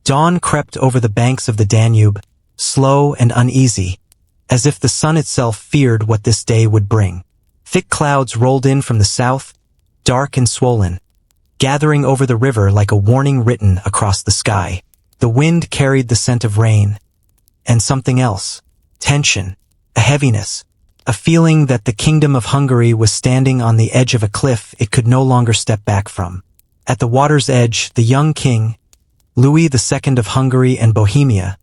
Dawn crept over the banks of the Danube, slow and uneasy, as if the sun itself feared what this day would bring. Thick clouds rolled in from the south, dark and swollen, gathering over the river like a warning written across the sky. The wind carried the scent of rain, and something else, tension, a heaviness, a feeling that the Kingdom of Hungary was standing on the edge of a cliff it could no longer step back from. At the water's edge, the young king, Louis II of Hungary and Bohemia,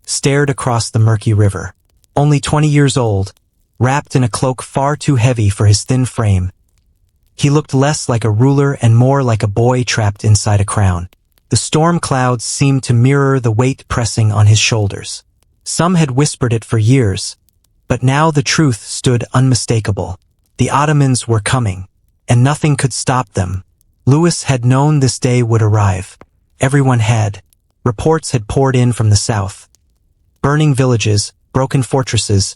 stared across the murky river. Only 20 years old, wrapped in a cloak far too heavy for his thin frame, he looked less like a ruler and more like a boy trapped inside a crown. The storm clouds seemed to mirror the weight pressing on his shoulders. Some had whispered it for years, but now the truth stood unmistakable. The Ottomans were coming, and nothing could stop them. Louis had known this day would arrive. Everyone had. Reports had poured in from the south. Burning villages, broken fortresses,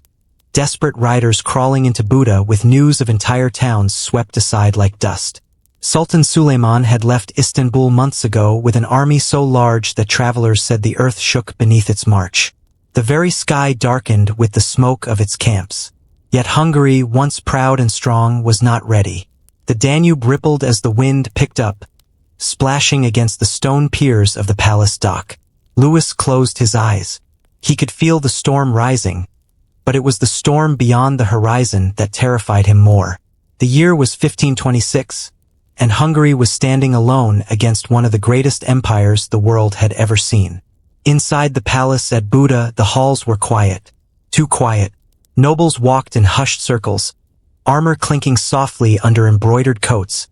desperate riders crawling into Buda with news of entire towns swept aside like dust. Sultan Suleiman had left Istanbul months ago with an army so large that travelers said the earth shook beneath its march. The very sky darkened with the smoke of its camps. Yet Hungary, once proud and strong, was not ready. The Danube rippled as the wind picked up, splashing against the stone piers of the palace dock. Louis closed his eyes. He could feel the storm rising, but it was the storm beyond the horizon that terrified him more. The year was 1526, and Hungary was standing alone against one of the greatest empires the world had ever seen. Inside the palace at Buda, the halls were quiet. Too quiet. Nobles walked in hushed circles, armor clinking softly under embroidered coats,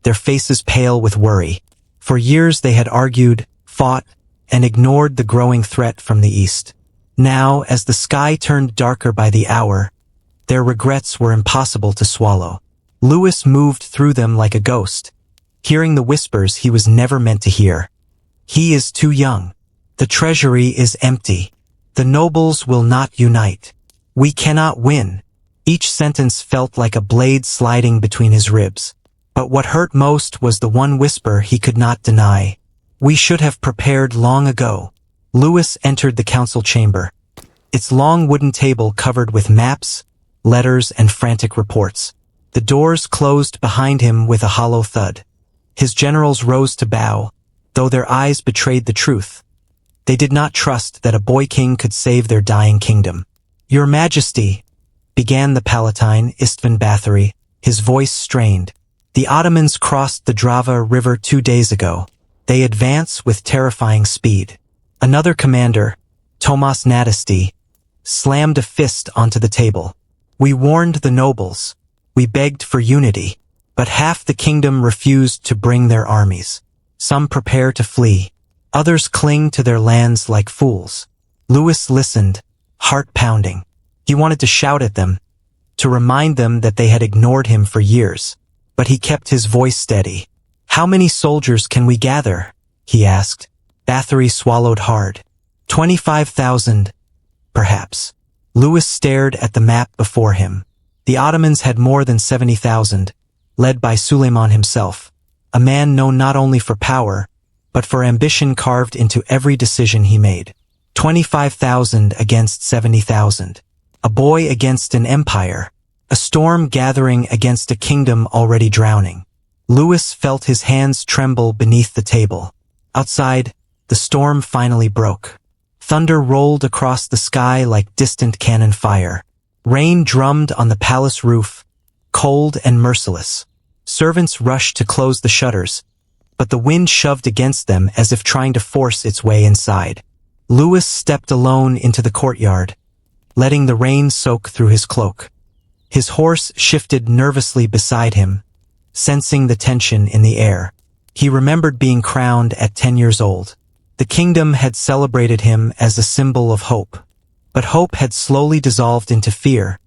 their faces pale with worry. For years they had argued, fought, and ignored the growing threat from the east. Now, as the sky turned darker by the hour, their regrets were impossible to swallow. Louis moved through them like a ghost, hearing the whispers he was never meant to hear. He is too young. The treasury is empty. The nobles will not unite. We cannot win. Each sentence felt like a blade sliding between his ribs. But what hurt most was the one whisper he could not deny. We should have prepared long ago. Louis entered the council chamber, its long wooden table covered with maps, letters, and frantic reports. The doors closed behind him with a hollow thud. His generals rose to bow, though their eyes betrayed the truth. They did not trust that a boy king could save their dying kingdom. Your Majesty, began the Palatine Istvan Bathory, his voice strained. The Ottomans crossed the Drava River 2 days ago. They advance with terrifying speed. Another commander, Tomas Nadesti, slammed a fist onto the table. We warned the nobles. We begged for unity. But half the kingdom refused to bring their armies. Some prepare to flee. Others cling to their lands like fools. Louis listened, heart pounding. He wanted to shout at them, to remind them that they had ignored him for years. But he kept his voice steady. How many soldiers can we gather? He asked. Bathory swallowed hard. 25,000, perhaps. Louis stared at the map before him. The Ottomans had more than 70,000, led by Suleiman himself, a man known not only for power, but for ambition carved into every decision he made. 25,000 against 70,000. A boy against an empire. A storm gathering against a kingdom already drowning. Louis felt his hands tremble beneath the table. Outside, the storm finally broke. Thunder rolled across the sky like distant cannon fire. Rain drummed on the palace roof, cold and merciless. Servants rushed to close the shutters, but the wind shoved against them as if trying to force its way inside. Louis stepped alone into the courtyard, letting the rain soak through his cloak. His horse shifted nervously beside him, sensing the tension in the air. He remembered being crowned at 10 years old. The kingdom had celebrated him as a symbol of hope. But hope had slowly dissolved into fear,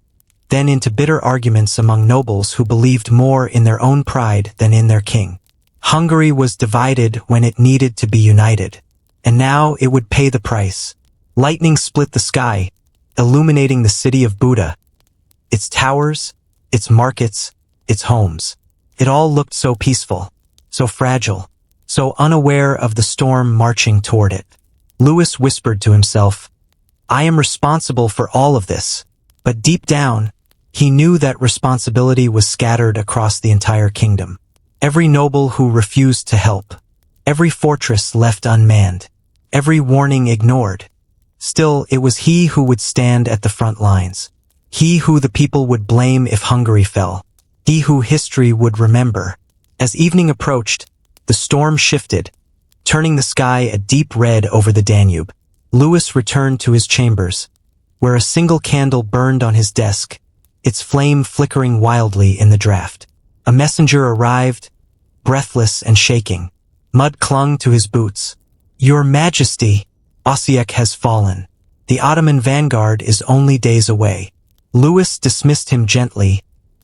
then into bitter arguments among nobles who believed more in their own pride than in their king. Hungary was divided when it needed to be united, and now it would pay the price. Lightning split the sky, illuminating the city of Buda. Its towers, its markets, its homes. It all looked so peaceful, so fragile, so unaware of the storm marching toward it. Louis whispered to himself, "I am responsible for all of this." But deep down, he knew that responsibility was scattered across the entire kingdom. Every noble who refused to help, every fortress left unmanned, every warning ignored. Still, it was he who would stand at the front lines. He who the people would blame if Hungary fell. He who history would remember. As evening approached, the storm shifted, turning the sky a deep red over the Danube. Louis returned to his chambers, where a single candle burned on his desk, its flame flickering wildly in the draught. A messenger arrived, breathless and shaking. Mud clung to his boots. "Your Majesty, Osijek has fallen. The Ottoman vanguard is only days away." Louis dismissed him gently,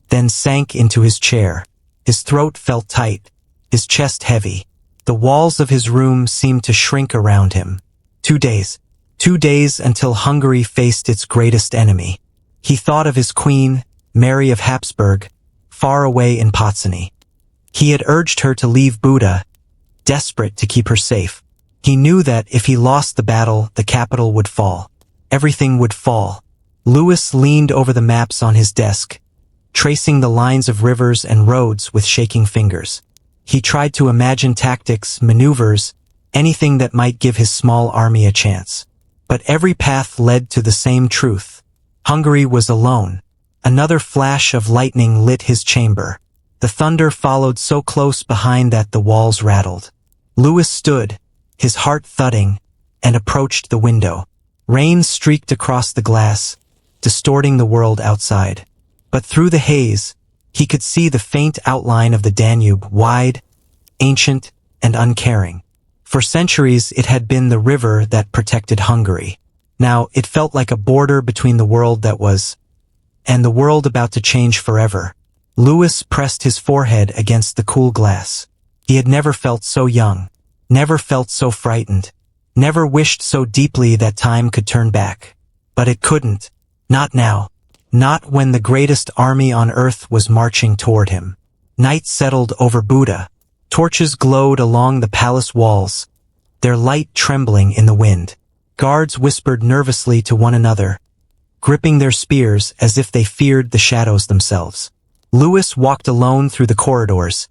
then sank into his chair. His throat felt tight, his chest heavy. The walls of his room seemed to shrink around him. 2 days until Hungary faced its greatest enemy. He thought of his queen, Mary of Habsburg, far away in Potsdam. He had urged her to leave Buda, desperate to keep her safe. He knew that if he lost the battle, the capital would fall. Everything would fall. Louis leaned over the maps on his desk, tracing the lines of rivers and roads with shaking fingers. He tried to imagine tactics, maneuvers, anything that might give his small army a chance. But every path led to the same truth. Hungary was alone. Another flash of lightning lit his chamber. The thunder followed so close behind that the walls rattled. Louis stood, his heart thudding, and approached the window. Rain streaked across the glass, distorting the world outside. But through the haze, he could see the faint outline of the Danube, wide, ancient, and uncaring. For centuries, it had been the river that protected Hungary. Now, it felt like a border between the world that was, and the world about to change forever. Louis pressed his forehead against the cool glass. He had never felt so young, never felt so frightened, never wished so deeply that time could turn back. But it couldn't. Not now. Not when the greatest army on earth was marching toward him. Night settled over Buda. Torches glowed along the palace walls, their light trembling in the wind. Guards whispered nervously to one another, gripping their spears as if they feared the shadows themselves. Louis walked alone through the corridors,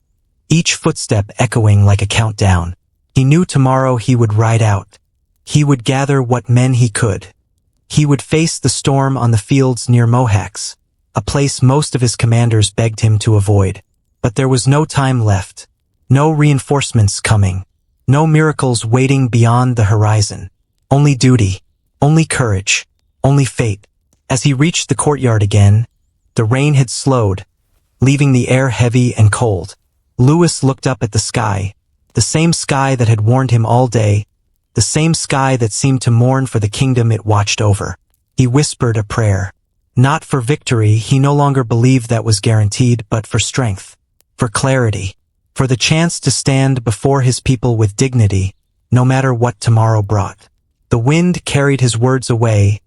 each footstep echoing like a countdown. He knew tomorrow he would ride out. He would gather what men he could. He would face the storm on the fields near Mohács, a place most of his commanders begged him to avoid. But there was no time left. No reinforcements coming. No miracles waiting beyond the horizon. Only duty. Only courage. Only fate. As he reached the courtyard again, the rain had slowed, leaving the air heavy and cold. Louis looked up at the sky, the same sky that had warned him all day, the same sky that seemed to mourn for the kingdom it watched over. He whispered a prayer. Not for victory, he no longer believed that was guaranteed, but for strength, for clarity, for the chance to stand before his people with dignity, no matter what tomorrow brought. The wind carried his words away,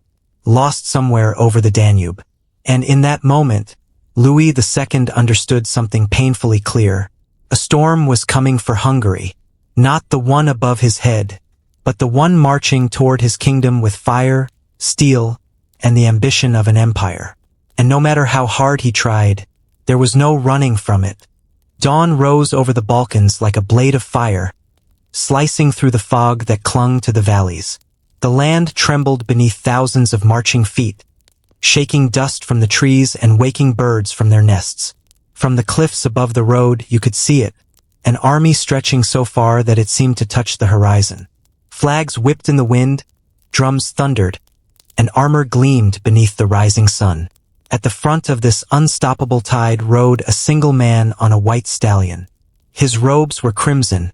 lost somewhere over the Danube. And in that moment, Louis II understood something painfully clear. A storm was coming for Hungary, not the one above his head, but the one marching toward his kingdom with fire, steel, and the ambition of an empire. And no matter how hard he tried, there was no running from it. Dawn rose over the Balkans like a blade of fire, slicing through the fog that clung to the valleys. The land trembled beneath thousands of marching feet, shaking dust from the trees and waking birds from their nests. From the cliffs above the road, you could see it, an army stretching so far that it seemed to touch the horizon. Flags whipped in the wind, drums thundered, and armor gleamed beneath the rising sun. At the front of this unstoppable tide rode a single man on a white stallion. His robes were crimson,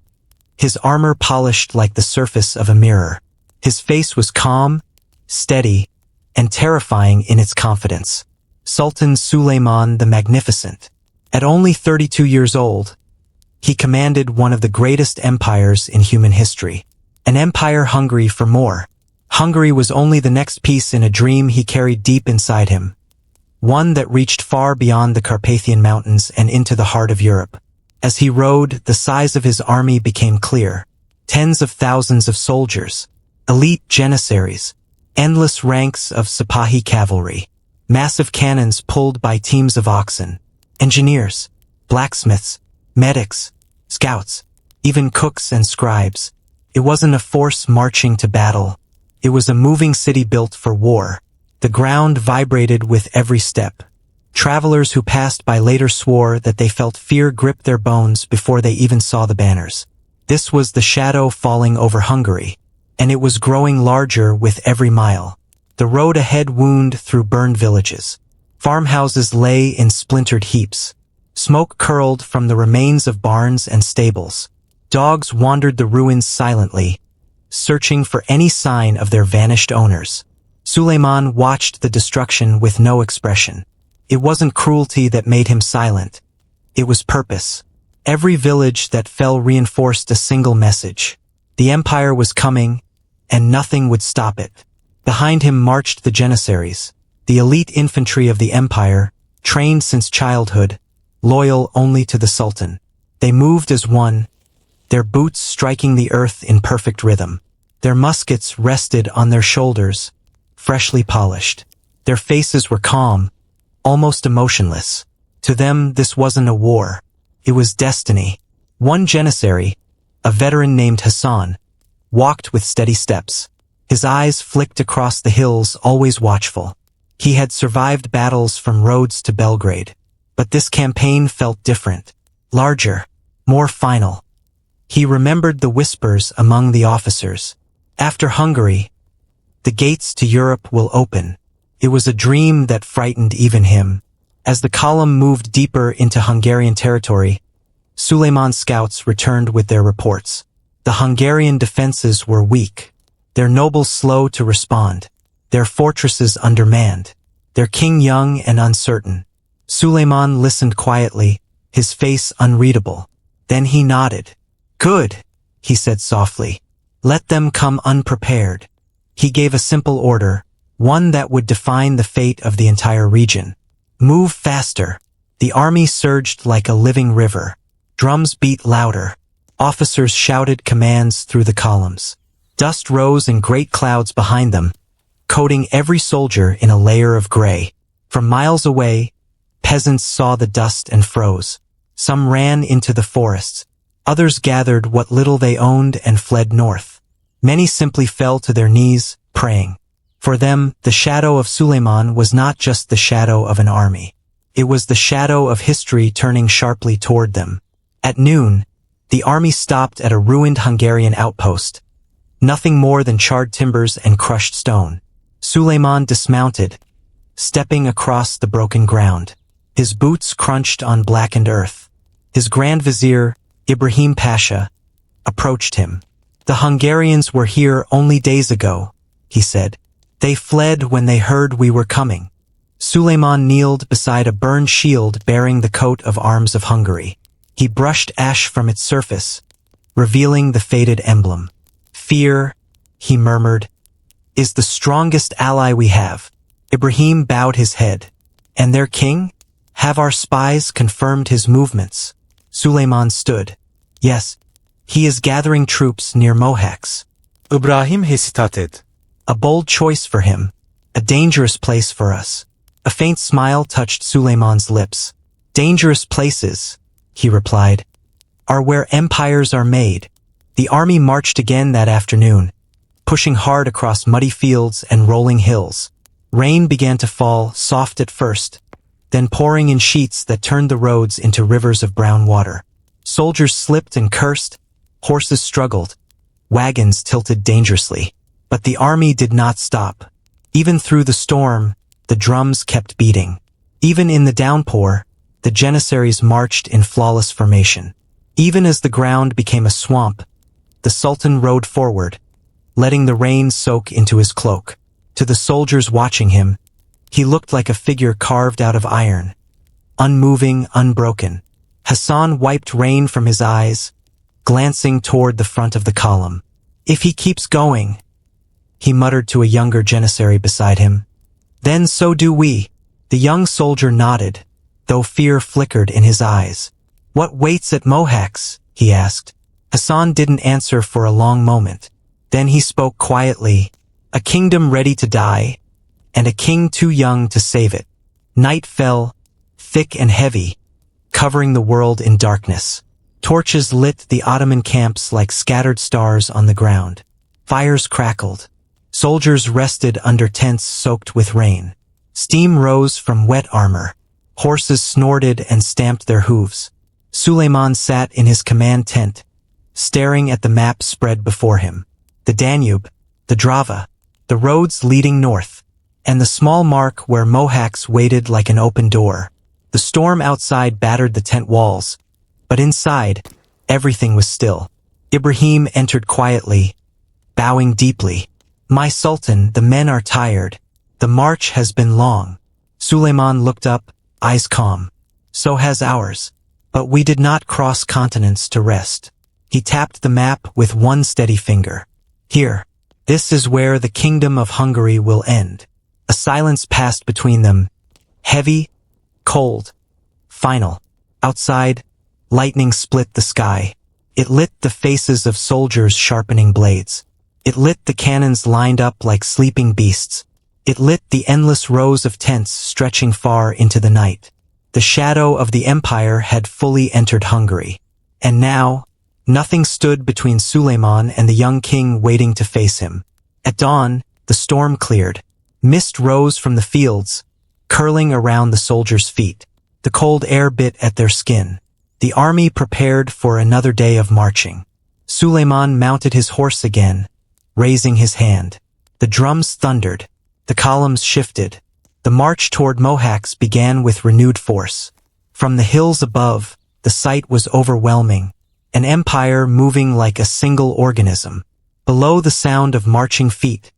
his armor polished like the surface of a mirror. His face was calm, steady, and terrifying in its confidence. Sultan Suleiman the Magnificent. At only 32 years old, he commanded one of the greatest empires in human history. An empire hungry for more. Hungary was only the next piece in a dream he carried deep inside him. One that reached far beyond the Carpathian Mountains and into the heart of Europe. As he rode, the size of his army became clear. Tens of thousands of soldiers. elite Janissaries, endless ranks of Sipahi cavalry, massive cannons pulled by teams of oxen, engineers, blacksmiths, medics, scouts, even cooks and scribes. It wasn't a force marching to battle. It was a moving city built for war. The ground vibrated with every step. Travelers who passed by later swore that they felt fear grip their bones before they even saw the banners. This was the shadow falling over Hungary, and it was growing larger with every mile. The road ahead wound through burned villages. Farmhouses lay in splintered heaps. Smoke curled from the remains of barns and stables. Dogs wandered the ruins silently, searching for any sign of their vanished owners. Suleiman watched the destruction with no expression. It wasn't cruelty that made him silent. It was purpose. Every village that fell reinforced a single message. The empire was coming, and nothing would stop it. Behind him marched the Janissaries, the elite infantry of the empire, trained since childhood, loyal only to the Sultan. They moved as one, their boots striking the earth in perfect rhythm. Their muskets rested on their shoulders, freshly polished. Their faces were calm, almost emotionless. To them, this wasn't a war. It was destiny. One Janissary, a veteran named Hassan, walked with steady steps. His eyes flicked across the hills, always watchful. He had survived battles from Rhodes to Belgrade. But this campaign felt different, larger, more final. He remembered the whispers among the officers. After Hungary, the gates to Europe will open. It was a dream that frightened even him. As the column moved deeper into Hungarian territory, Suleiman's scouts returned with their reports. The Hungarian defenses were weak, their nobles slow to respond, their fortresses undermanned, their king young and uncertain. Suleiman listened quietly, his face unreadable. Then he nodded. "Good," he said softly. "Let them come unprepared." He gave a simple order, one that would define the fate of the entire region. "Move faster." The army surged like a living river. Drums beat louder. Officers shouted commands through the columns. Dust rose in great clouds behind them, coating every soldier in a layer of gray. From miles away, peasants saw the dust and froze. Some ran into the forests. Others gathered what little they owned and fled north. Many simply fell to their knees, praying. For them, the shadow of Suleiman was not just the shadow of an army. It was the shadow of history turning sharply toward them. At noon, the army stopped at a ruined Hungarian outpost. Nothing more than charred timbers and crushed stone. Suleiman dismounted, stepping across the broken ground. His boots crunched on blackened earth. His Grand Vizier, Ibrahim Pasha, approached him. "The Hungarians were here only days ago," he said. "They fled when they heard we were coming." Suleiman kneeled beside a burned shield bearing the coat of arms of Hungary. He brushed ash from its surface, revealing the faded emblem. "Fear," he murmured, "is the strongest ally we have." Ibrahim bowed his head. "And their king? Have our spies confirmed his movements?" Suleiman stood. "Yes, he is gathering troops near Mohacs." Ibrahim hesitated. "A bold choice for him, a dangerous place for us." A faint smile touched Suleiman's lips. "Dangerous places," he replied, "are where empires are made." The army marched again that afternoon, pushing hard across muddy fields and rolling hills. Rain began to fall, soft at first, then pouring in sheets that turned the roads into rivers of brown water. Soldiers slipped and cursed, horses struggled, wagons tilted dangerously. But the army did not stop. Even through the storm, the drums kept beating. Even in the downpour, the Janissaries marched in flawless formation. Even as the ground became a swamp, the Sultan rode forward, letting the rain soak into his cloak. To the soldiers watching him, he looked like a figure carved out of iron, unmoving, unbroken. Hassan wiped rain from his eyes, glancing toward the front of the column. "If he keeps going," he muttered to a younger Janissary beside him. "Then so do we." The young soldier nodded, though fear flickered in his eyes. "What waits at Mohacs?" he asked. Hassan didn't answer for a long moment. Then he spoke quietly, a kingdom ready to die, and a king too young to save it. Night fell, thick and heavy, covering the world in darkness. Torches lit the Ottoman camps like scattered stars on the ground. Fires crackled. Soldiers rested under tents soaked with rain. Steam rose from wet armor. Horses snorted and stamped their hooves. Suleiman sat in his command tent, staring at the map spread before him. The Danube, the Drava, the roads leading north, and the small mark where Mohacs waited like an open door. The storm outside battered the tent walls, but inside, everything was still. Ibrahim entered quietly, bowing deeply. "My Sultan, the men are tired. The march has been long." Suleiman looked up, eyes calm. "So has ours. But we did not cross continents to rest." He tapped the map with one steady finger. "Here. This is where the kingdom of Hungary will end." A silence passed between them, heavy, cold, final. Outside, lightning split the sky. It lit the faces of soldiers sharpening blades. It lit the cannons lined up like sleeping beasts. It lit the endless rows of tents stretching far into the night. The shadow of the empire had fully entered Hungary. And now, nothing stood between Suleiman and the young king waiting to face him. At dawn, the storm cleared. Mist rose from the fields, curling around the soldiers' feet. The cold air bit at their skin. The army prepared for another day of marching. Suleiman mounted his horse again, raising his hand. The drums thundered. The columns shifted. The march toward Mohacs began with renewed force. From the hills above, the sight was overwhelming, an empire moving like a single organism. Below the sound of marching feet,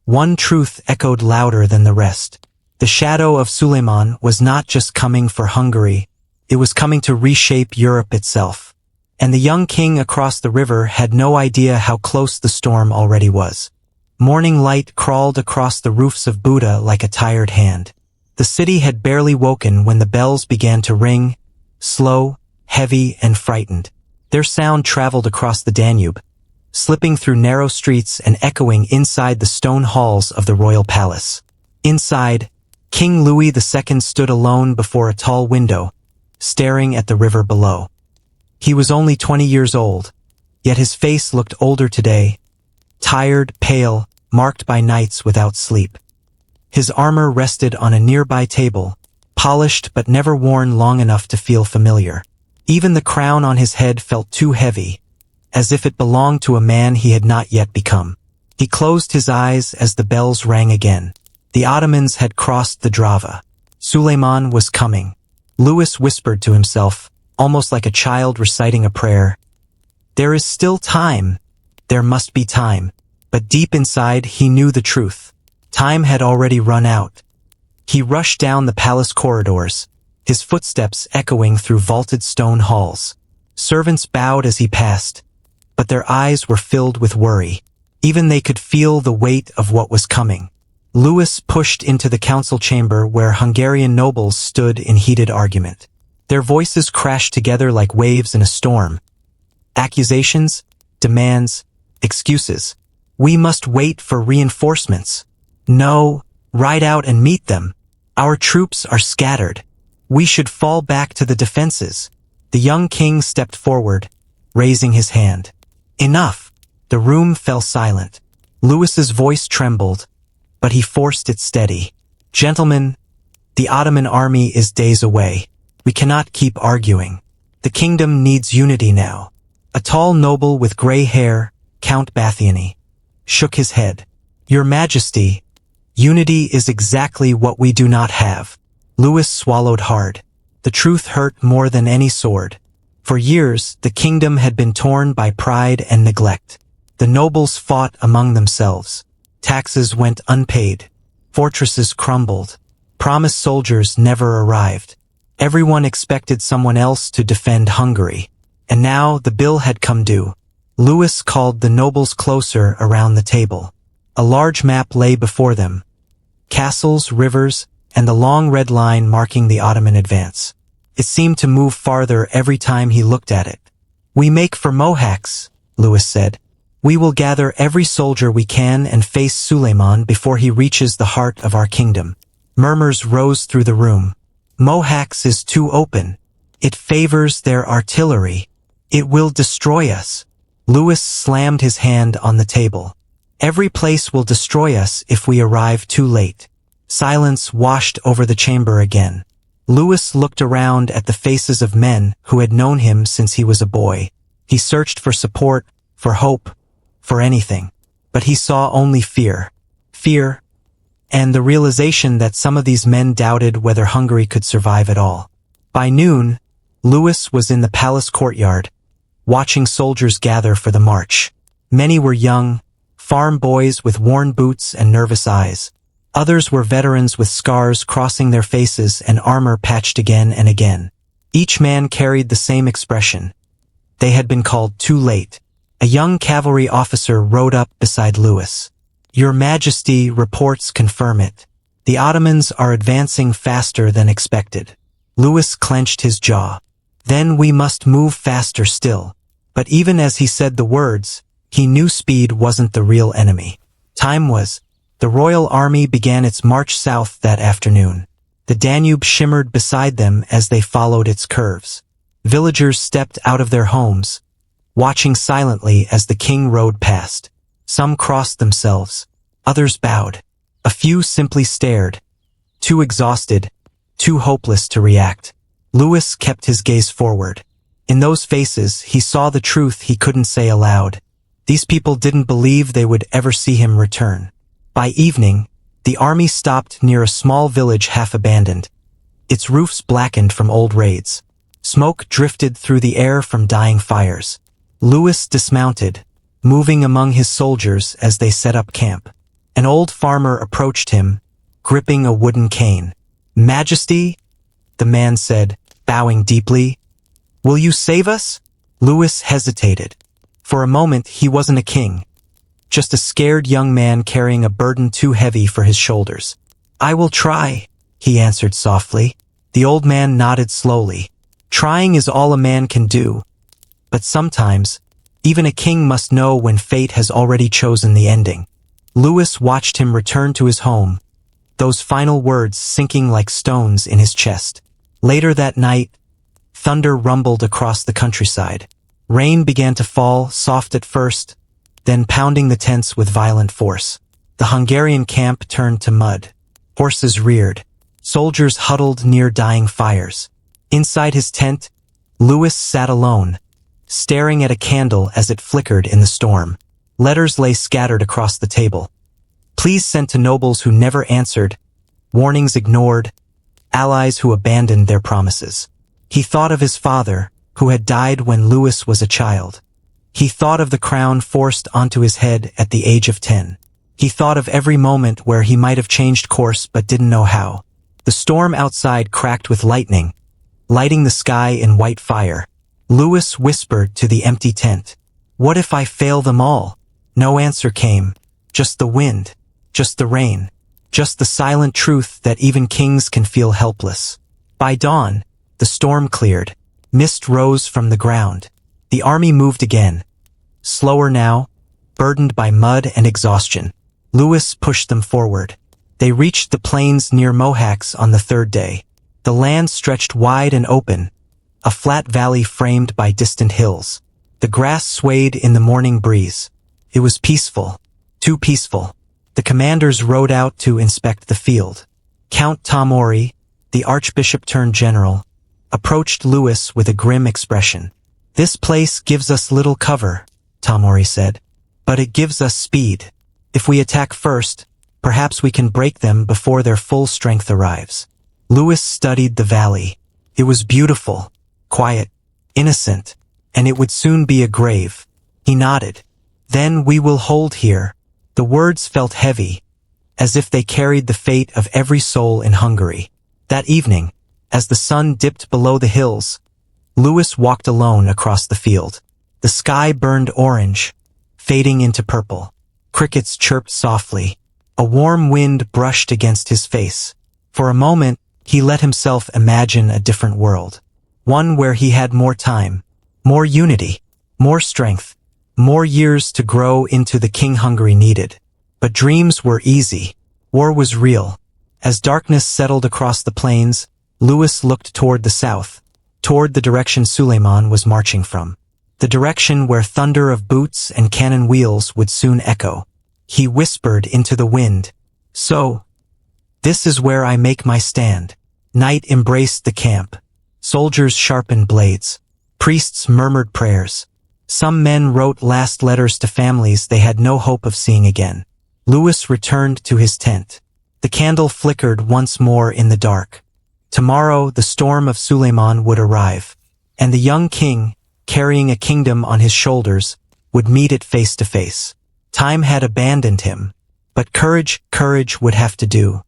one truth echoed louder than the rest. The shadow of Suleiman was not just coming for Hungary, it was coming to reshape Europe itself. And the young king across the river had no idea how close the storm already was. Morning light crawled across the roofs of Buda like a tired hand. The city had barely woken when the bells began to ring, slow, heavy, and frightened. Their sound traveled across the Danube, slipping through narrow streets and echoing inside the stone halls of the royal palace. Inside, King Louis II stood alone before a tall window, staring at the river below. He was only 20 years old, yet his face looked older today, tired, pale, marked by nights without sleep. His armor rested on a nearby table, polished but never worn long enough to feel familiar. Even the crown on his head felt too heavy, as if it belonged to a man he had not yet become. He closed his eyes as the bells rang again. The Ottomans had crossed the Drava. Suleiman was coming. Louis whispered to himself, almost like a child reciting a prayer. There is still time. There must be time. But deep inside, he knew the truth. Time had already run out. He rushed down the palace corridors, his footsteps echoing through vaulted stone halls. Servants bowed as he passed, but their eyes were filled with worry. Even they could feel the weight of what was coming. Louis pushed into the council chamber where Hungarian nobles stood in heated argument. Their voices crashed together like waves in a storm. Accusations, demands, excuses. "We must wait for reinforcements." "No, ride out and meet them. Our troops are scattered. We should fall back to the defenses." The young king stepped forward, raising his hand. "Enough." The room fell silent. Louis's voice trembled, but he forced it steady. "Gentlemen, the Ottoman army is days away. We cannot keep arguing. The kingdom needs unity now." A tall noble with gray hair, Count Bathiani, shook his head. "Your Majesty, unity is exactly what we do not have." Louis swallowed hard. The truth hurt more than any sword. For years, the kingdom had been torn by pride and neglect. The nobles fought among themselves. Taxes went unpaid. Fortresses crumbled. Promised soldiers never arrived. Everyone expected someone else to defend Hungary. And now the bill had come due. Louis called the nobles closer around the table. A large map lay before them. Castles, rivers, and the long red line marking the Ottoman advance. It seemed to move farther every time he looked at it. "We make for Mohacs," Louis said. We will gather every soldier we can and face Suleiman before he reaches the heart of our kingdom. Murmurs rose through the room. Mohacs is too open. It favors their artillery. It will destroy us. Louis slammed his hand on the table. Every place will destroy us if we arrive too late. Silence washed over the chamber again. Louis looked around at the faces of men who had known him since he was a boy. He searched for support, for hope, for anything. But he saw only fear. Fear, and the realization that some of these men doubted whether Hungary could survive at all. By noon, Louis was in the palace courtyard, watching soldiers gather for the march. Many were young, farm boys with worn boots and nervous eyes. Others were veterans with scars crossing their faces and armor patched again and again. Each man carried the same expression. They had been called too late. A young cavalry officer rode up beside Louis. "Your Majesty, reports confirm it. The Ottomans are advancing faster than expected." Louis clenched his jaw. "Then we must move faster still." But even as he said the words, he knew speed wasn't the real enemy. Time was. The royal army began its march south that afternoon. The Danube shimmered beside them as they followed its curves. Villagers stepped out of their homes, watching silently as the king rode past. Some crossed themselves. Others bowed. A few simply stared, too exhausted, too hopeless to react. Louis kept his gaze forward. In those faces, he saw the truth he couldn't say aloud. These people didn't believe they would ever see him return. By evening, the army stopped near a small village half-abandoned. Its roofs blackened from old raids. Smoke drifted through the air from dying fires. Louis dismounted, moving among his soldiers as they set up camp. An old farmer approached him, gripping a wooden cane. "Majesty," the man said, bowing deeply, "will you save us?" Louis hesitated. For a moment, he wasn't a king. Just a scared young man carrying a burden too heavy for his shoulders. "I will try," he answered softly. The old man nodded slowly. Trying is all a man can do. But sometimes, even a king must know when fate has already chosen the ending. Louis watched him return to his home, those final words sinking like stones in his chest. Later that night, thunder rumbled across the countryside. Rain began to fall, soft at first, then pounding the tents with violent force. The Hungarian camp turned to mud. Horses reared. Soldiers huddled near dying fires. Inside his tent, Louis sat alone, staring at a candle as it flickered in the storm. Letters lay scattered across the table. Pleas sent to nobles who never answered, warnings ignored, allies who abandoned their promises. He thought of his father, who had died when Louis was a child. He thought of the crown forced onto his head at the age of 10. He thought of every moment where he might have changed course but didn't know how. The storm outside cracked with lightning, lighting the sky in white fire. Louis whispered to the empty tent, "What if I fail them all?" No answer came. Just the wind, just the rain, just the silent truth that even kings can feel helpless. By dawn, the storm cleared. Mist rose from the ground. The army moved again. Slower now, burdened by mud and exhaustion. Louis pushed them forward. They reached the plains near Mohacs on the third day. The land stretched wide and open, a flat valley framed by distant hills. The grass swayed in the morning breeze. It was peaceful, too peaceful. The commanders rode out to inspect the field. Count Tamori, the archbishop-turned-general, approached Louis with a grim expression. "This place gives us little cover," Tamori said, "but it gives us speed. If we attack first, perhaps we can break them before their full strength arrives." Louis studied the valley. It was beautiful, quiet, innocent, and it would soon be a grave. He nodded. "Then we will hold here." The words felt heavy, as if they carried the fate of every soul in Hungary. That evening, as the sun dipped below the hills, Louis walked alone across the field. The sky burned orange, fading into purple. Crickets chirped softly. A warm wind brushed against his face. For a moment, he let himself imagine a different world. One where he had more time, more unity, more strength, More years to grow into the king Hungary needed. But dreams were easy. War was real. As darkness settled across the plains, Louis looked toward the south, toward the direction Suleiman was marching from. The direction where thunder of boots and cannon wheels would soon echo. He whispered into the wind, "So, this is where I make my stand." Night embraced the camp. Soldiers sharpened blades. Priests murmured prayers. Some men wrote last letters to families they had no hope of seeing again. Louis returned to his tent. The candle flickered once more in the dark. Tomorrow the storm of Suleiman would arrive, and the young king, carrying a kingdom on his shoulders, would meet it face to face. Time had abandoned him, but courage would have to do.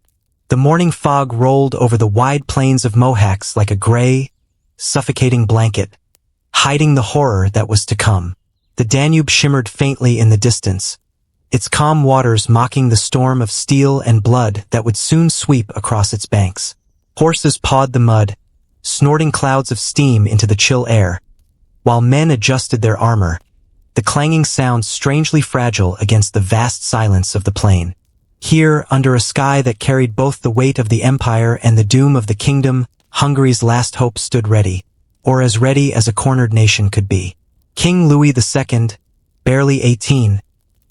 The morning fog rolled over the wide plains of Mohacs like a gray, suffocating blanket, hiding the horror that was to come. The Danube shimmered faintly in the distance, its calm waters mocking the storm of steel and blood that would soon sweep across its banks. Horses pawed the mud, snorting clouds of steam into the chill air, while men adjusted their armor, the clanging sound strangely fragile against the vast silence of the plain. Here, under a sky that carried both the weight of the empire and the doom of the kingdom, Hungary's last hope stood ready, or as ready as a cornered nation could be. King Louis II, barely 18,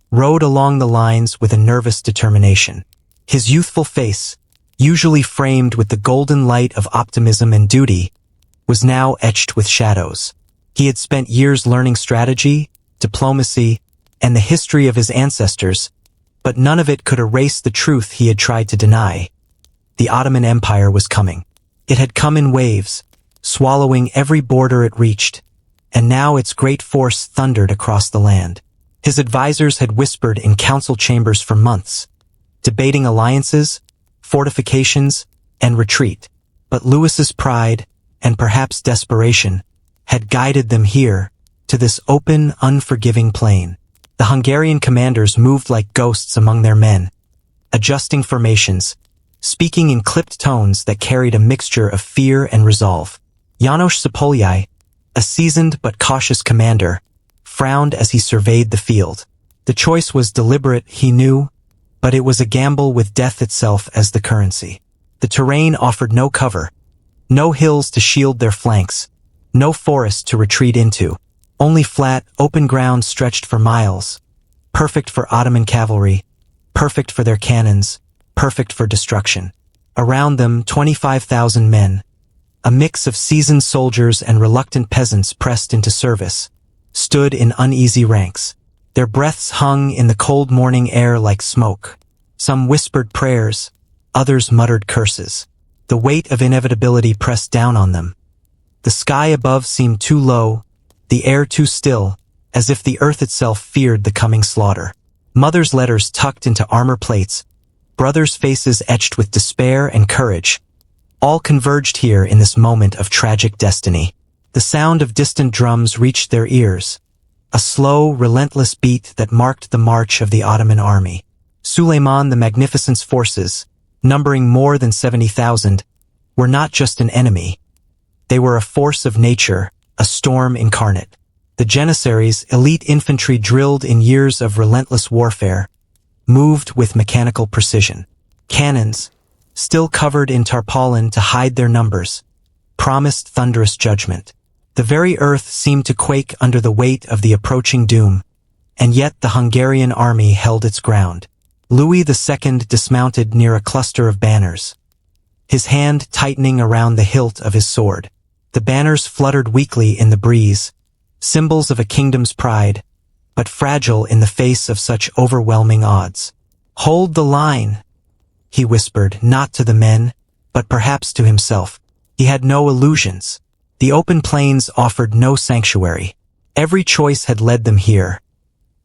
rode along the lines with a nervous determination. His youthful face, usually framed with the golden light of optimism and duty, was now etched with shadows. He had spent years learning strategy, diplomacy, and the history of his ancestors, but none of it could erase the truth he had tried to deny. The Ottoman Empire was coming. It had come in waves, swallowing every border it reached, and now its great force thundered across the land. His advisors had whispered in council chambers for months, debating alliances, fortifications, and retreat. But Louis's pride, and perhaps desperation, had guided them here, to this open, unforgiving plain. The Hungarian commanders moved like ghosts among their men, adjusting formations, speaking in clipped tones that carried a mixture of fear and resolve. János Szapolyai, a seasoned but cautious commander, frowned as he surveyed the field. The choice was deliberate, he knew, but it was a gamble with death itself as the currency. The terrain offered no cover, no hills to shield their flanks, no forest to retreat into, only flat, open ground stretched for miles, perfect for Ottoman cavalry, perfect for their cannons, perfect for destruction. Around them, 25,000 men, a mix of seasoned soldiers and reluctant peasants pressed into service, stood in uneasy ranks. Their breaths hung in the cold morning air like smoke. Some whispered prayers, others muttered curses. The weight of inevitability pressed down on them. The sky above seemed too low, the air too still, as if the earth itself feared the coming slaughter. Mothers' letters tucked into armor plates, brothers' faces etched with despair and courage, all converged here in this moment of tragic destiny. The sound of distant drums reached their ears, a slow, relentless beat that marked the march of the Ottoman army. Suleiman the Magnificent's forces, numbering more than 70,000, were not just an enemy. They were a force of nature, a storm incarnate. The Janissaries, elite infantry drilled in years of relentless warfare, moved with mechanical precision. Cannons, still covered in tarpaulin to hide their numbers, promised thunderous judgment. The very earth seemed to quake under the weight of the approaching doom, and yet the Hungarian army held its ground. Louis II dismounted near a cluster of banners, his hand tightening around the hilt of his sword. The banners fluttered weakly in the breeze, symbols of a kingdom's pride, but fragile in the face of such overwhelming odds. "Hold the line," he whispered, not to the men, but perhaps to himself. He had no illusions. The open plains offered no sanctuary. Every choice had led them here,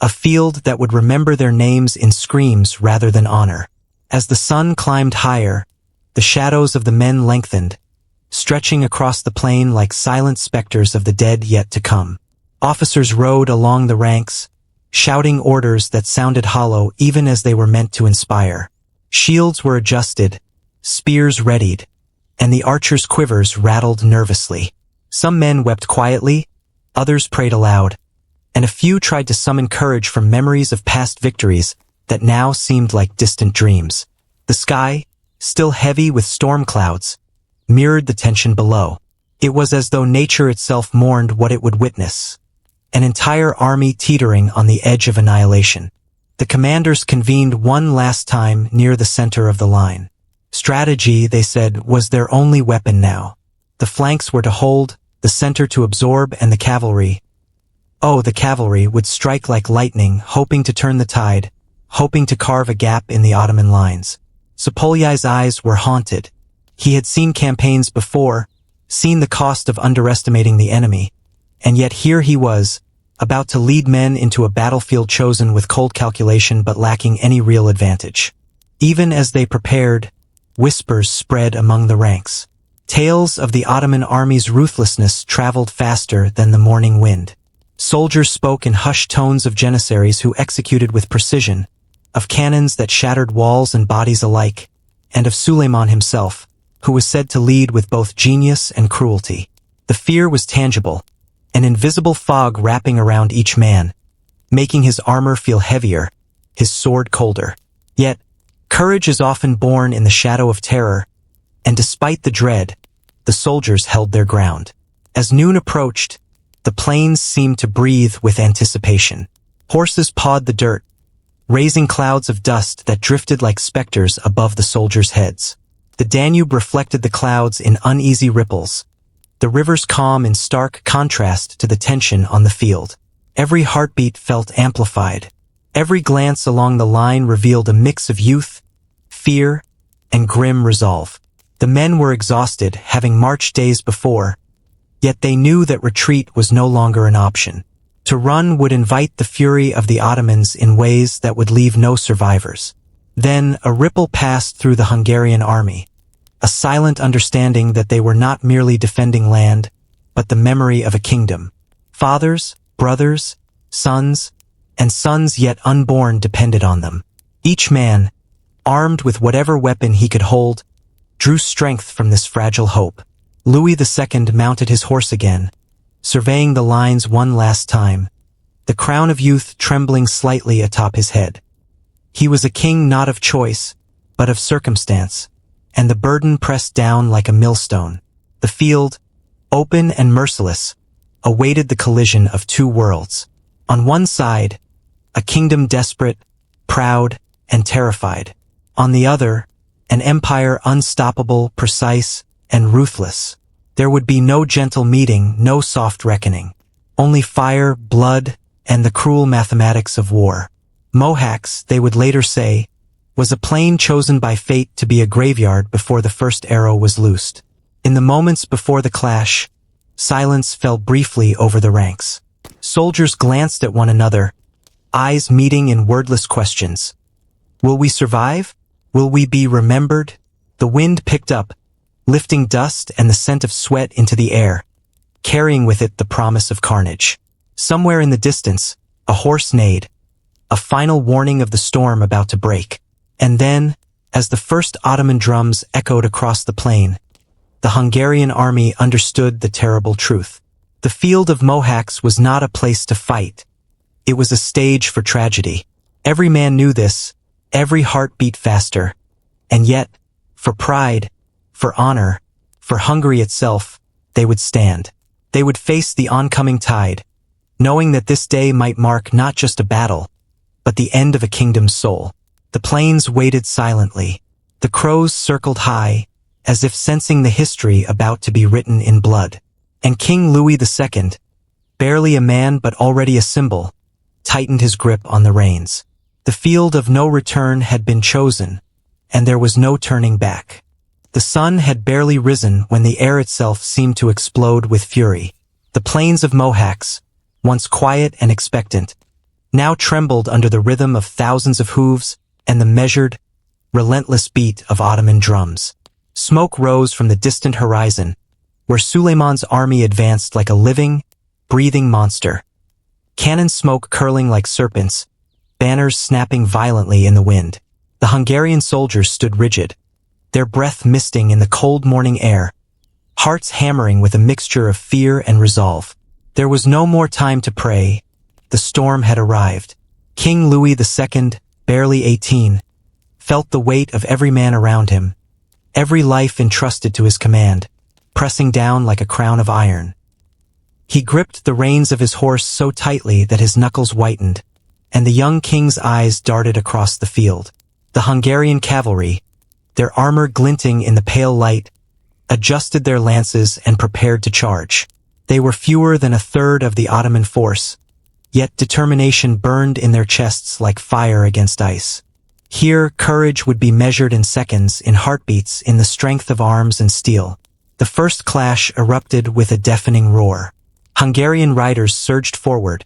a field that would remember their names in screams rather than honor. As the sun climbed higher, the shadows of the men lengthened, stretching across the plain like silent specters of the dead yet to come. Officers rode along the ranks, shouting orders that sounded hollow even as they were meant to inspire. Shields were adjusted, spears readied, and the archers' quivers rattled nervously. Some men wept quietly, others prayed aloud, and a few tried to summon courage from memories of past victories that now seemed like distant dreams. The sky, still heavy with storm clouds, mirrored the tension below. It was as though nature itself mourned what it would witness. An entire army teetering on the edge of annihilation. The commanders convened one last time near the center of the line. Strategy, they said, was their only weapon now. The flanks were to hold, the center to absorb, and the cavalry would strike like lightning, hoping to turn the tide, hoping to carve a gap in the Ottoman lines. Sapoliai's eyes were haunted. He had seen campaigns before, seen the cost of underestimating the enemy, and yet here he was, about to lead men into a battlefield chosen with cold calculation but lacking any real advantage. Even as they prepared, whispers spread among the ranks. Tales of the Ottoman army's ruthlessness traveled faster than the morning wind. Soldiers spoke in hushed tones of Janissaries who executed with precision, of cannons that shattered walls and bodies alike, and of Suleiman himself, who was said to lead with both genius and cruelty. The fear was tangible, an invisible fog wrapping around each man, making his armor feel heavier, his sword colder. Yet, courage is often born in the shadow of terror, and despite the dread, the soldiers held their ground. As noon approached, the plains seemed to breathe with anticipation. Horses pawed the dirt, raising clouds of dust that drifted like specters above the soldiers' heads. The Danube reflected the clouds in uneasy ripples, the river's calm in stark contrast to the tension on the field. Every heartbeat felt amplified. Every glance along the line revealed a mix of youth, fear, and grim resolve. The men were exhausted, having marched days before, yet they knew that retreat was no longer an option. To run would invite the fury of the Ottomans in ways that would leave no survivors. Then a ripple passed through the Hungarian army, a silent understanding that they were not merely defending land, but the memory of a kingdom. Fathers, brothers, sons, and sons yet unborn depended on them. Each man, armed with whatever weapon he could hold, drew strength from this fragile hope. Louis II mounted his horse again, surveying the lines one last time, the crown of youth trembling slightly atop his head. He was a king not of choice, but of circumstance, and the burden pressed down like a millstone. The field, open and merciless, awaited the collision of two worlds. On one side, a kingdom desperate, proud, and terrified. On the other, an empire unstoppable, precise, and ruthless. There would be no gentle meeting, no soft reckoning. Only fire, blood, and the cruel mathematics of war. Mohacs, they would later say, was a plain chosen by fate to be a graveyard before the first arrow was loosed. In the moments before the clash, silence fell briefly over the ranks. Soldiers glanced at one another, eyes meeting in wordless questions. Will we survive? Will we be remembered? The wind picked up, lifting dust and the scent of sweat into the air, carrying with it the promise of carnage. Somewhere in the distance, a horse neighed, a final warning of the storm about to break. And then, as the first Ottoman drums echoed across the plain, the Hungarian army understood the terrible truth. The field of Mohács was not a place to fight. It was a stage for tragedy. Every man knew this, every heart beat faster. And yet, for pride, for honor, for Hungary itself, they would stand. They would face the oncoming tide, knowing that this day might mark not just a battle, but the end of a kingdom's soul. The plains waited silently. The crows circled high, as if sensing the history about to be written in blood. And King Louis II, barely a man but already a symbol, tightened his grip on the reins. The field of no return had been chosen, and there was no turning back. The sun had barely risen when the air itself seemed to explode with fury. The plains of Mohács, once quiet and expectant, now trembled under the rhythm of thousands of hooves and the measured, relentless beat of Ottoman drums. Smoke rose from the distant horizon, where Suleiman's army advanced like a living, breathing monster. Cannon smoke curling like serpents, banners snapping violently in the wind. The Hungarian soldiers stood rigid, their breath misting in the cold morning air, hearts hammering with a mixture of fear and resolve. There was no more time to pray, the storm had arrived. King Louis II, barely 18, felt the weight of every man around him, every life entrusted to his command, pressing down like a crown of iron. He gripped the reins of his horse so tightly that his knuckles whitened, and the young king's eyes darted across the field. The Hungarian cavalry, their armor glinting in the pale light, adjusted their lances and prepared to charge. They were fewer than a third of the Ottoman force, yet determination burned in their chests like fire against ice. Here, courage would be measured in seconds, in heartbeats, in the strength of arms and steel. The first clash erupted with a deafening roar. Hungarian riders surged forward,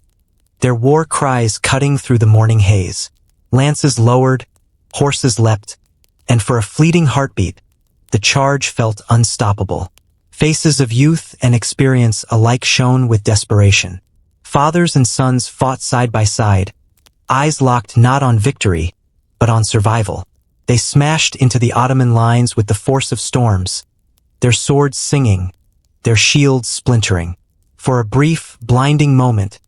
their war cries cutting through the morning haze. Lances lowered, horses leapt, and for a fleeting heartbeat, the charge felt unstoppable. Faces of youth and experience alike shone with desperation. Fathers and sons fought side by side, eyes locked not on victory, but on survival. They smashed into the Ottoman lines with the force of storms, their swords singing, their shields splintering. For a brief, blinding moment,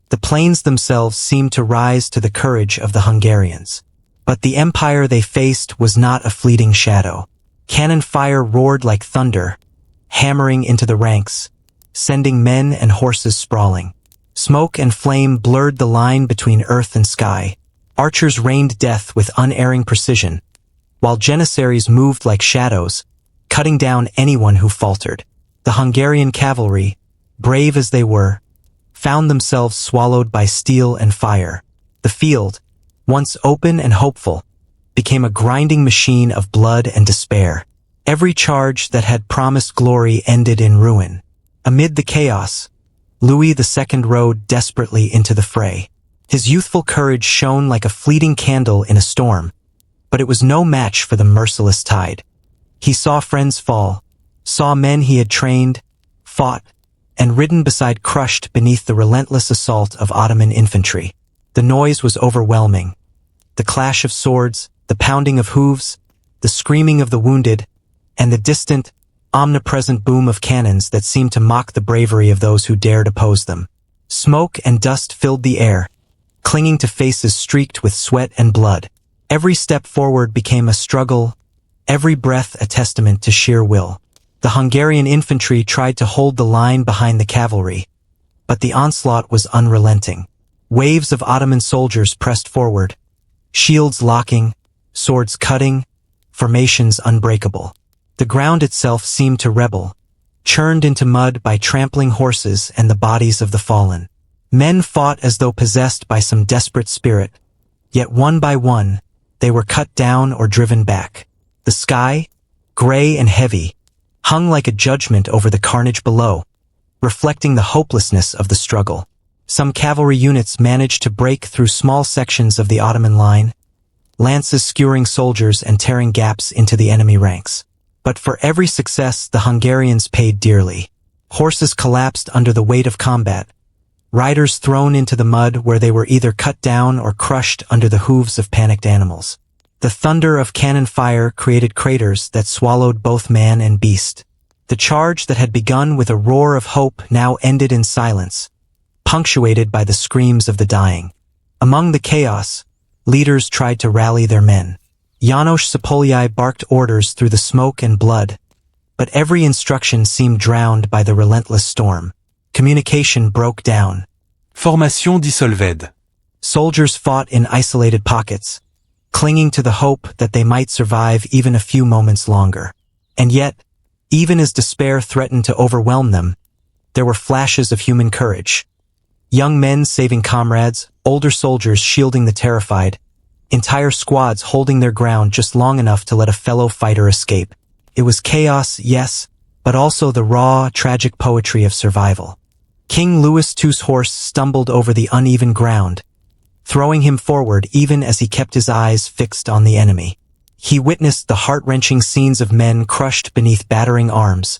the plains themselves seemed to rise to the courage of the Hungarians. But the empire they faced was not a fleeting shadow. Cannon fire roared like thunder, hammering into the ranks, sending men and horses sprawling. Smoke and flame blurred the line between earth and sky. Archers rained death with unerring precision, while Janissaries moved like shadows, cutting down anyone who faltered. The Hungarian cavalry, brave as they were, found themselves swallowed by steel and fire. The field, once open and hopeful, became a grinding machine of blood and despair. Every charge that had promised glory ended in ruin. Amid the chaos, Louis II rode desperately into the fray. His youthful courage shone like a fleeting candle in a storm, but it was no match for the merciless tide. He saw friends fall, saw men he had trained, fought, and ridden beside crushed beneath the relentless assault of Ottoman infantry. The noise was overwhelming. The clash of swords, the pounding of hooves, the screaming of the wounded, and the distant, omnipresent boom of cannons that seemed to mock the bravery of those who dared oppose them. Smoke and dust filled the air, clinging to faces streaked with sweat and blood. Every step forward became a struggle, every breath a testament to sheer will. The Hungarian infantry tried to hold the line behind the cavalry, but the onslaught was unrelenting. Waves of Ottoman soldiers pressed forward, shields locking, swords cutting, formations unbreakable. The ground itself seemed to rebel, churned into mud by trampling horses and the bodies of the fallen. Men fought as though possessed by some desperate spirit, yet one by one, they were cut down or driven back. The sky, gray and heavy, hung like a judgment over the carnage below, reflecting the hopelessness of the struggle. Some cavalry units managed to break through small sections of the Ottoman line, lances skewering soldiers and tearing gaps into the enemy ranks. But for every success, the Hungarians paid dearly. Horses collapsed under the weight of combat, riders thrown into the mud where they were either cut down or crushed under the hooves of panicked animals. The thunder of cannon fire created craters that swallowed both man and beast. The charge that had begun with a roar of hope now ended in silence, punctuated by the screams of the dying. Among the chaos, leaders tried to rally their men. János Szapolyai barked orders through the smoke and blood, but every instruction seemed drowned by the relentless storm. Communication broke down. Formation dissolved. Soldiers fought in isolated pockets, clinging to the hope that they might survive even a few moments longer. And yet, even as despair threatened to overwhelm them, there were flashes of human courage. Young men saving comrades, older soldiers shielding the terrified, entire squads holding their ground just long enough to let a fellow fighter escape. It was chaos, yes, but also the raw, tragic poetry of survival. King Louis II's horse stumbled over the uneven ground, throwing him forward even as he kept his eyes fixed on the enemy. He witnessed the heart-wrenching scenes of men crushed beneath battering arms,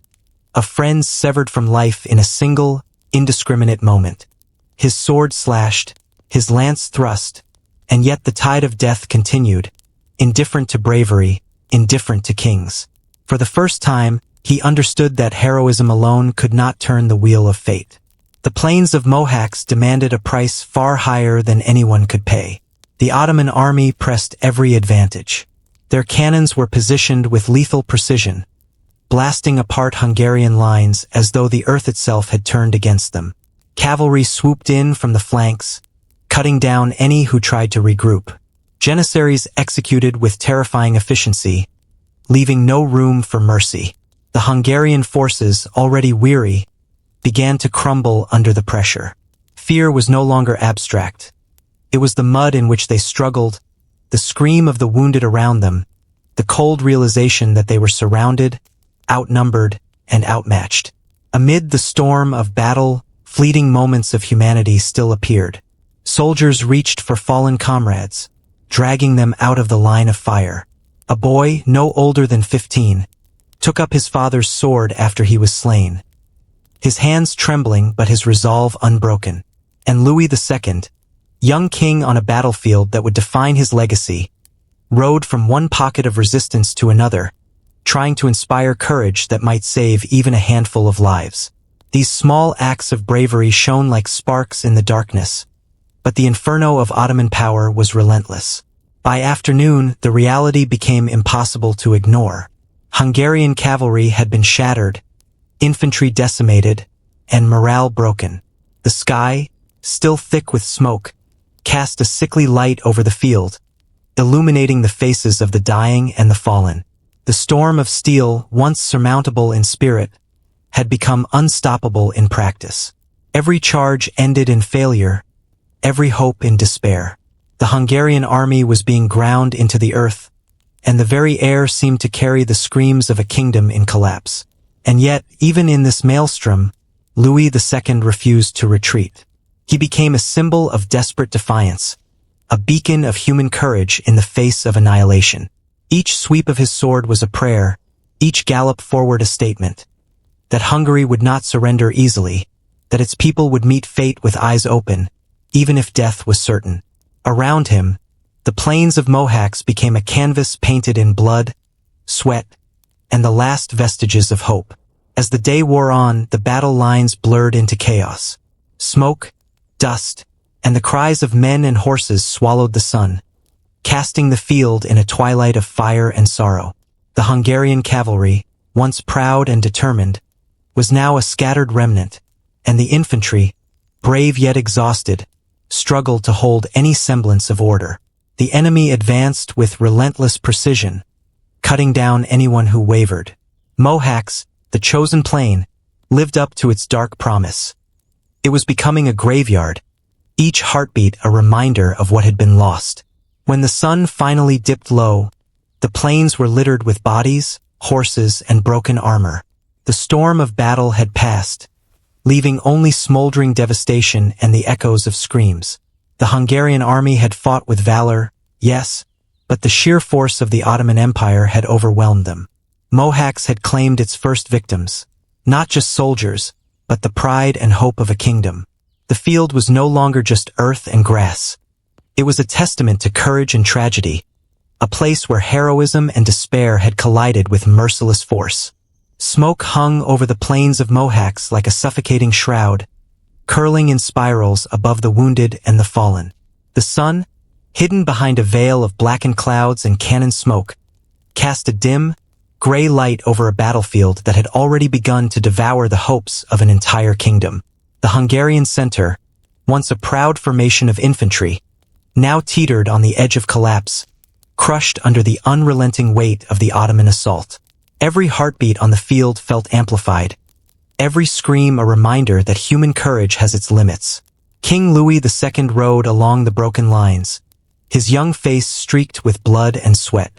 of friends severed from life in a single, indiscriminate moment. His sword slashed, his lance thrust, and yet the tide of death continued, indifferent to bravery, indifferent to kings. For the first time, he understood that heroism alone could not turn the wheel of fate. The plains of Mohács demanded a price far higher than anyone could pay. The Ottoman army pressed every advantage. Their cannons were positioned with lethal precision, blasting apart Hungarian lines as though the earth itself had turned against them. Cavalry swooped in from the flanks, cutting down any who tried to regroup. Janissaries executed with terrifying efficiency, leaving no room for mercy. The Hungarian forces, already weary, began to crumble under the pressure. Fear was no longer abstract. It was the mud in which they struggled, the scream of the wounded around them, the cold realization that they were surrounded, outnumbered, and outmatched. Amid the storm of battle, fleeting moments of humanity still appeared. Soldiers reached for fallen comrades, dragging them out of the line of fire. A boy, no older than 15, took up his father's sword after he was slain, his hands trembling but his resolve unbroken. And Louis II, young king on a battlefield that would define his legacy, rode from one pocket of resistance to another, trying to inspire courage that might save even a handful of lives. These small acts of bravery shone like sparks in the darkness, but the inferno of Ottoman power was relentless. By afternoon, the reality became impossible to ignore. Hungarian cavalry had been shattered, infantry decimated, and morale broken. The sky, still thick with smoke, cast a sickly light over the field, illuminating the faces of the dying and the fallen. The storm of steel, once surmountable in spirit, had become unstoppable in practice. Every charge ended in failure, every hope in despair. The Hungarian army was being ground into the earth, and the very air seemed to carry the screams of a kingdom in collapse. And yet, even in this maelstrom, Louis II refused to retreat. He became a symbol of desperate defiance, a beacon of human courage in the face of annihilation. Each sweep of his sword was a prayer, each gallop forward a statement, that Hungary would not surrender easily, that its people would meet fate with eyes open, even if death was certain. Around him, the plains of Mohács became a canvas painted in blood, sweat, and the last vestiges of hope. As the day wore on, the battle lines blurred into chaos. Smoke, dust, and the cries of men and horses swallowed the sun, casting the field in a twilight of fire and sorrow. The Hungarian cavalry, once proud and determined, was now a scattered remnant, and the infantry, brave yet exhausted, struggled to hold any semblance of order. The enemy advanced with relentless precision, cutting down anyone who wavered. Mohács, the chosen plain, lived up to its dark promise. It was becoming a graveyard, each heartbeat a reminder of what had been lost. When the sun finally dipped low, the plains were littered with bodies, horses, and broken armor. The storm of battle had passed, leaving only smoldering devastation and the echoes of screams. The Hungarian army had fought with valor, yes, but the sheer force of the Ottoman Empire had overwhelmed them. Mohács had claimed its first victims, not just soldiers, but the pride and hope of a kingdom. The field was no longer just earth and grass. It was a testament to courage and tragedy, a place where heroism and despair had collided with merciless force. Smoke hung over the plains of Mohács like a suffocating shroud, curling in spirals above the wounded and the fallen. The sun, hidden behind a veil of blackened clouds and cannon smoke, cast a dim, gray light over a battlefield that had already begun to devour the hopes of an entire kingdom. The Hungarian center, once a proud formation of infantry, now teetered on the edge of collapse, crushed under the unrelenting weight of the Ottoman assault. Every heartbeat on the field felt amplified, every scream a reminder that human courage has its limits. King Louis II rode along the broken lines, his young face streaked with blood and sweat.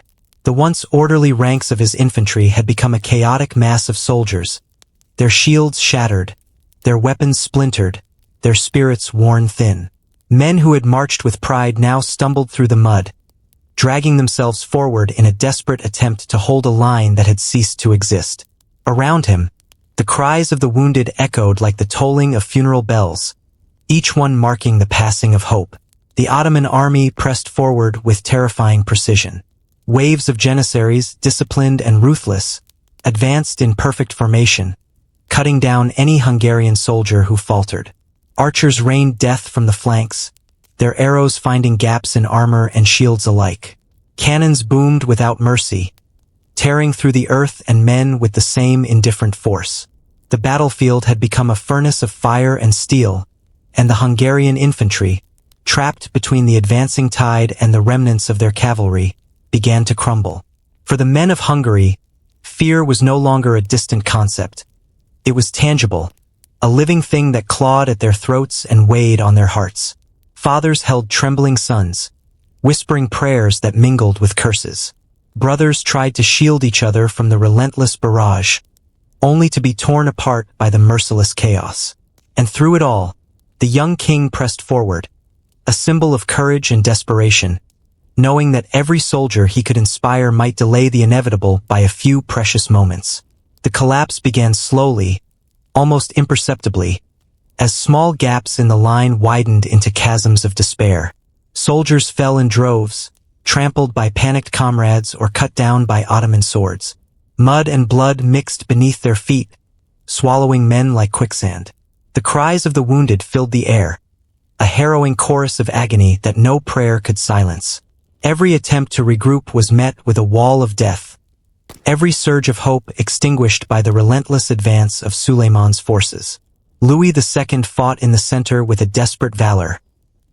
The once orderly ranks of his infantry had become a chaotic mass of soldiers, their shields shattered, their weapons splintered, their spirits worn thin. Men who had marched with pride now stumbled through the mud, dragging themselves forward in a desperate attempt to hold a line that had ceased to exist. Around him, the cries of the wounded echoed like the tolling of funeral bells, each one marking the passing of hope. The Ottoman army pressed forward with terrifying precision. Waves of Janissaries, disciplined and ruthless, advanced in perfect formation, cutting down any Hungarian soldier who faltered. Archers rained death from the flanks, their arrows finding gaps in armor and shields alike. Cannons boomed without mercy, tearing through the earth and men with the same indifferent force. The battlefield had become a furnace of fire and steel, and the Hungarian infantry, trapped between the advancing tide and the remnants of their cavalry, began to crumble. For the men of Hungary, fear was no longer a distant concept. It was tangible, a living thing that clawed at their throats and weighed on their hearts. Fathers held trembling sons, whispering prayers that mingled with curses. Brothers tried to shield each other from the relentless barrage, only to be torn apart by the merciless chaos. And through it all, the young king pressed forward, a symbol of courage and desperation, knowing that every soldier he could inspire might delay the inevitable by a few precious moments. The collapse began slowly, almost imperceptibly, as small gaps in the line widened into chasms of despair. Soldiers fell in droves, trampled by panicked comrades or cut down by Ottoman swords. Mud and blood mixed beneath their feet, swallowing men like quicksand. The cries of the wounded filled the air, a harrowing chorus of agony that no prayer could silence. Every attempt to regroup was met with a wall of death, every surge of hope extinguished by the relentless advance of Suleiman's forces. Louis II fought in the center with a desperate valor,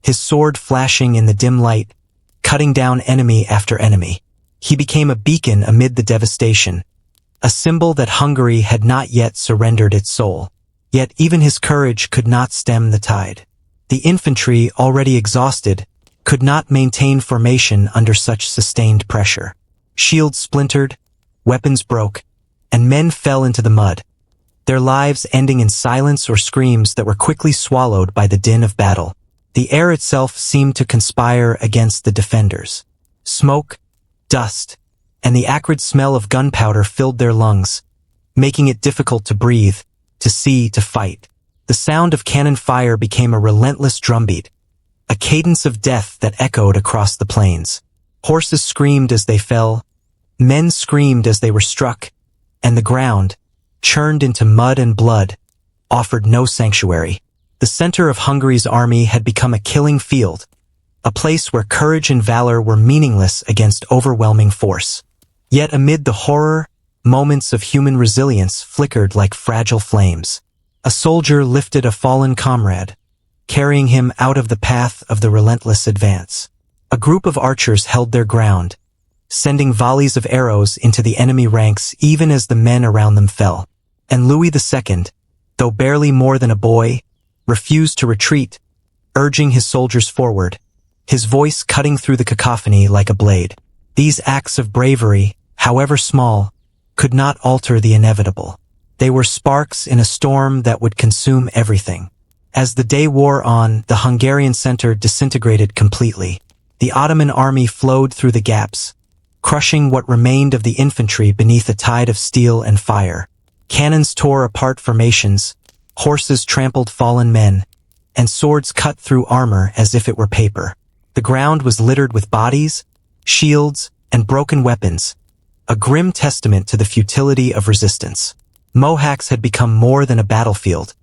his sword flashing in the dim light, cutting down enemy after enemy. He became a beacon amid the devastation, a symbol that Hungary had not yet surrendered its soul. Yet even his courage could not stem the tide. The infantry, already exhausted, could not maintain formation under such sustained pressure. Shields splintered, weapons broke, and men fell into the mud, their lives ending in silence or screams that were quickly swallowed by the din of battle. The air itself seemed to conspire against the defenders. Smoke, dust, and the acrid smell of gunpowder filled their lungs, making it difficult to breathe, to see, to fight. The sound of cannon fire became a relentless drumbeat, a cadence of death that echoed across the plains. Horses screamed as they fell, men screamed as they were struck, and the ground, churned into mud and blood, offered no sanctuary. The center of Hungary's army had become a killing field, a place where courage and valor were meaningless against overwhelming force. Yet amid the horror, moments of human resilience flickered like fragile flames. A soldier lifted a fallen comrade, carrying him out of the path of the relentless advance. A group of archers held their ground, sending volleys of arrows into the enemy ranks even as the men around them fell. And Louis II, though barely more than a boy, refused to retreat, urging his soldiers forward, his voice cutting through the cacophony like a blade. These acts of bravery, however small, could not alter the inevitable. They were sparks in a storm that would consume everything. As the day wore on, the Hungarian center disintegrated completely. The Ottoman army flowed through the gaps, crushing what remained of the infantry beneath a tide of steel and fire. Cannons tore apart formations, horses trampled fallen men, and swords cut through armor as if it were paper. The ground was littered with bodies, shields, and broken weapons, a grim testament to the futility of resistance. Mohacs had become more than a battlefield.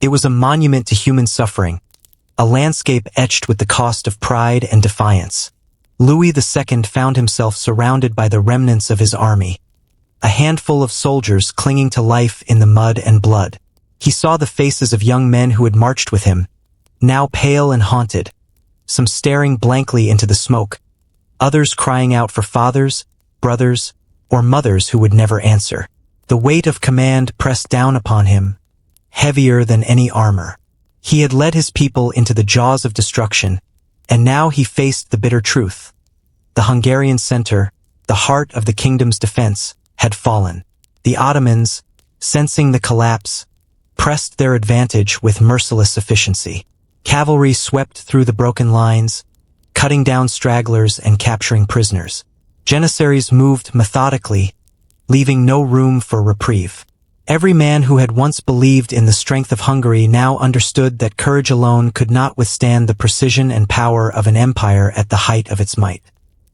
It was a monument to human suffering, a landscape etched with the cost of pride and defiance. Louis II found himself surrounded by the remnants of his army, a handful of soldiers clinging to life in the mud and blood. He saw the faces of young men who had marched with him, now pale and haunted, some staring blankly into the smoke, others crying out for fathers, brothers, or mothers who would never answer. The weight of command pressed down upon him, heavier than any armor. He had led his people into the jaws of destruction, and now he faced the bitter truth. The Hungarian center, the heart of the kingdom's defense, had fallen. The Ottomans, sensing the collapse, pressed their advantage with merciless efficiency. Cavalry swept through the broken lines, cutting down stragglers and capturing prisoners. Janissaries moved methodically, leaving no room for reprieve. Every man who had once believed in the strength of Hungary now understood that courage alone could not withstand the precision and power of an empire at the height of its might.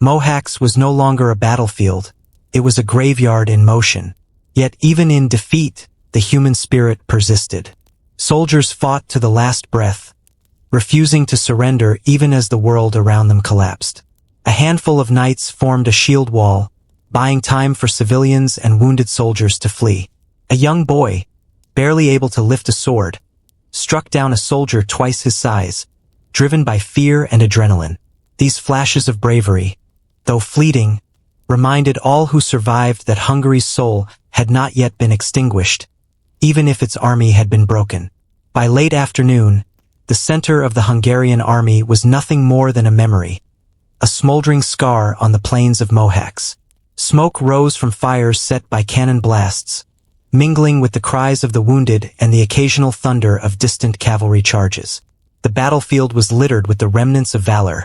Mohács was no longer a battlefield, it was a graveyard in motion. Yet even in defeat, the human spirit persisted. Soldiers fought to the last breath, refusing to surrender even as the world around them collapsed. A handful of knights formed a shield wall, buying time for civilians and wounded soldiers to flee. A young boy, barely able to lift a sword, struck down a soldier twice his size, driven by fear and adrenaline. These flashes of bravery, though fleeting, reminded all who survived that Hungary's soul had not yet been extinguished, even if its army had been broken. By late afternoon, the center of the Hungarian army was nothing more than a memory, a smoldering scar on the plains of Mohács. Smoke rose from fires set by cannon blasts, mingling with the cries of the wounded and the occasional thunder of distant cavalry charges. The battlefield was littered with the remnants of valor,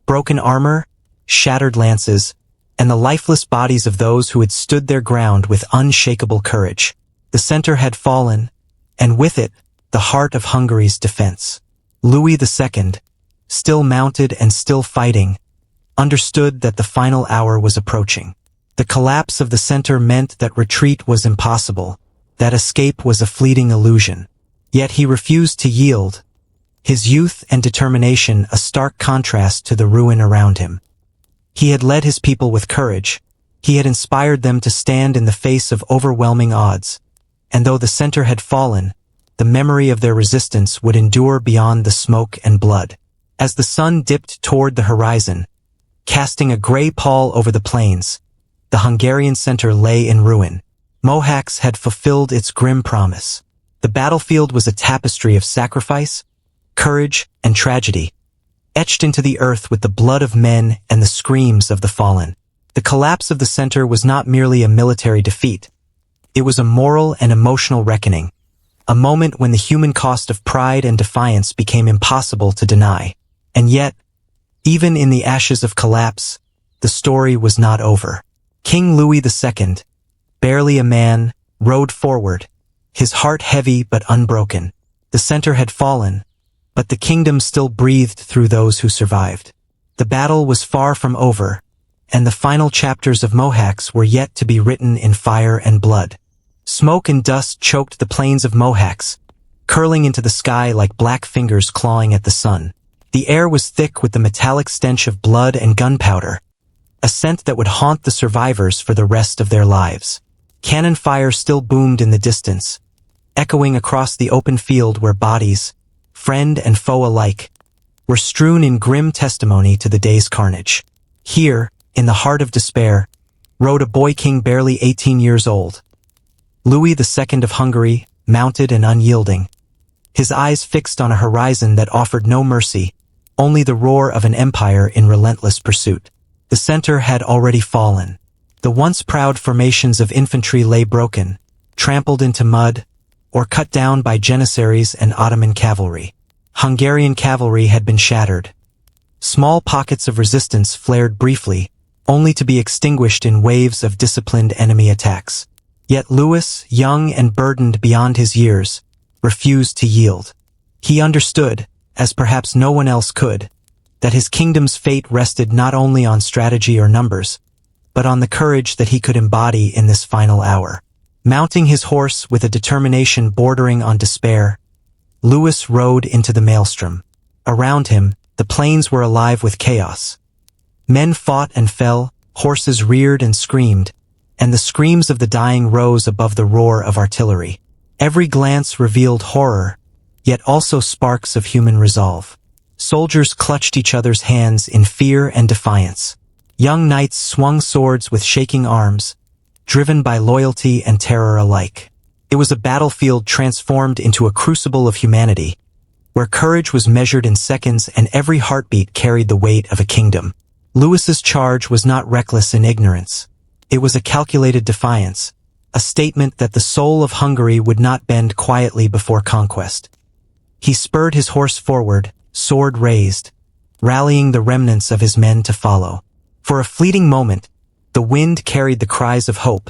broken armor, shattered lances, and the lifeless bodies of those who had stood their ground with unshakable courage. The center had fallen, and with it, the heart of Hungary's defense. Louis II, still mounted and still fighting, understood that the final hour was approaching. The collapse of the center meant that retreat was impossible, that escape was a fleeting illusion. Yet he refused to yield, his youth and determination a stark contrast to the ruin around him. He had led his people with courage, he had inspired them to stand in the face of overwhelming odds, and though the center had fallen, the memory of their resistance would endure beyond the smoke and blood. As the sun dipped toward the horizon, casting a gray pall over the plains, the Hungarian center lay in ruin. Mohács had fulfilled its grim promise. The battlefield was a tapestry of sacrifice, courage, and tragedy, etched into the earth with the blood of men and the screams of the fallen. The collapse of the center was not merely a military defeat. It was a moral and emotional reckoning, a moment when the human cost of pride and defiance became impossible to deny. And yet, even in the ashes of collapse, the story was not over. King Louis II, barely a man, rode forward, his heart heavy but unbroken. The center had fallen, but the kingdom still breathed through those who survived. The battle was far from over, and the final chapters of Mohács were yet to be written in fire and blood. Smoke and dust choked the plains of Mohács, curling into the sky like black fingers clawing at the sun. The air was thick with the metallic stench of blood and gunpowder, a scent that would haunt the survivors for the rest of their lives. Cannon fire still boomed in the distance, echoing across the open field where bodies, friend and foe alike, were strewn in grim testimony to the day's carnage. Here, in the heart of despair, rode a boy king barely 18 years old. Louis II of Hungary, mounted and unyielding, his eyes fixed on a horizon that offered no mercy, only the roar of an empire in relentless pursuit. The center had already fallen. The once proud formations of infantry lay broken, trampled into mud, or cut down by Janissaries and Ottoman cavalry. Hungarian cavalry had been shattered. Small pockets of resistance flared briefly, only to be extinguished in waves of disciplined enemy attacks. Yet Louis, young and burdened beyond his years, refused to yield. He understood, as perhaps no one else could, that his kingdom's fate rested not only on strategy or numbers, but on the courage that he could embody in this final hour. Mounting his horse with a determination bordering on despair, Louis rode into the maelstrom. Around him, the plains were alive with chaos. Men fought and fell, horses reared and screamed, and the screams of the dying rose above the roar of artillery. Every glance revealed horror, yet also sparks of human resolve. Soldiers clutched each other's hands in fear and defiance. Young knights swung swords with shaking arms, driven by loyalty and terror alike. It was a battlefield transformed into a crucible of humanity, where courage was measured in seconds and every heartbeat carried the weight of a kingdom. Louis's charge was not reckless in ignorance. It was a calculated defiance, a statement that the soul of Hungary would not bend quietly before conquest. He spurred his horse forward, sword raised, rallying the remnants of his men to follow. For a fleeting moment, the wind carried the cries of hope,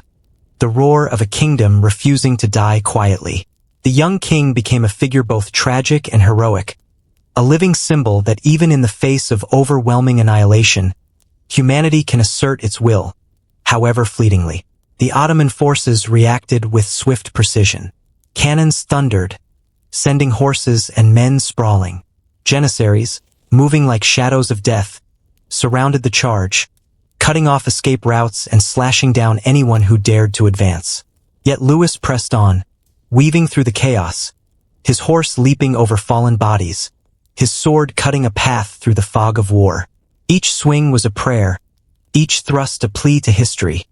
the roar of a kingdom refusing to die quietly. The young king became a figure both tragic and heroic, a living symbol that even in the face of overwhelming annihilation, humanity can assert its will, however fleetingly. The Ottoman forces reacted with swift precision. Cannons thundered, sending horses and men sprawling. Janissaries, moving like shadows of death, surrounded the charge, cutting off escape routes and slashing down anyone who dared to advance. Yet Louis pressed on, weaving through the chaos, his horse leaping over fallen bodies, his sword cutting a path through the fog of war. Each swing was a prayer, each thrust a plea to history.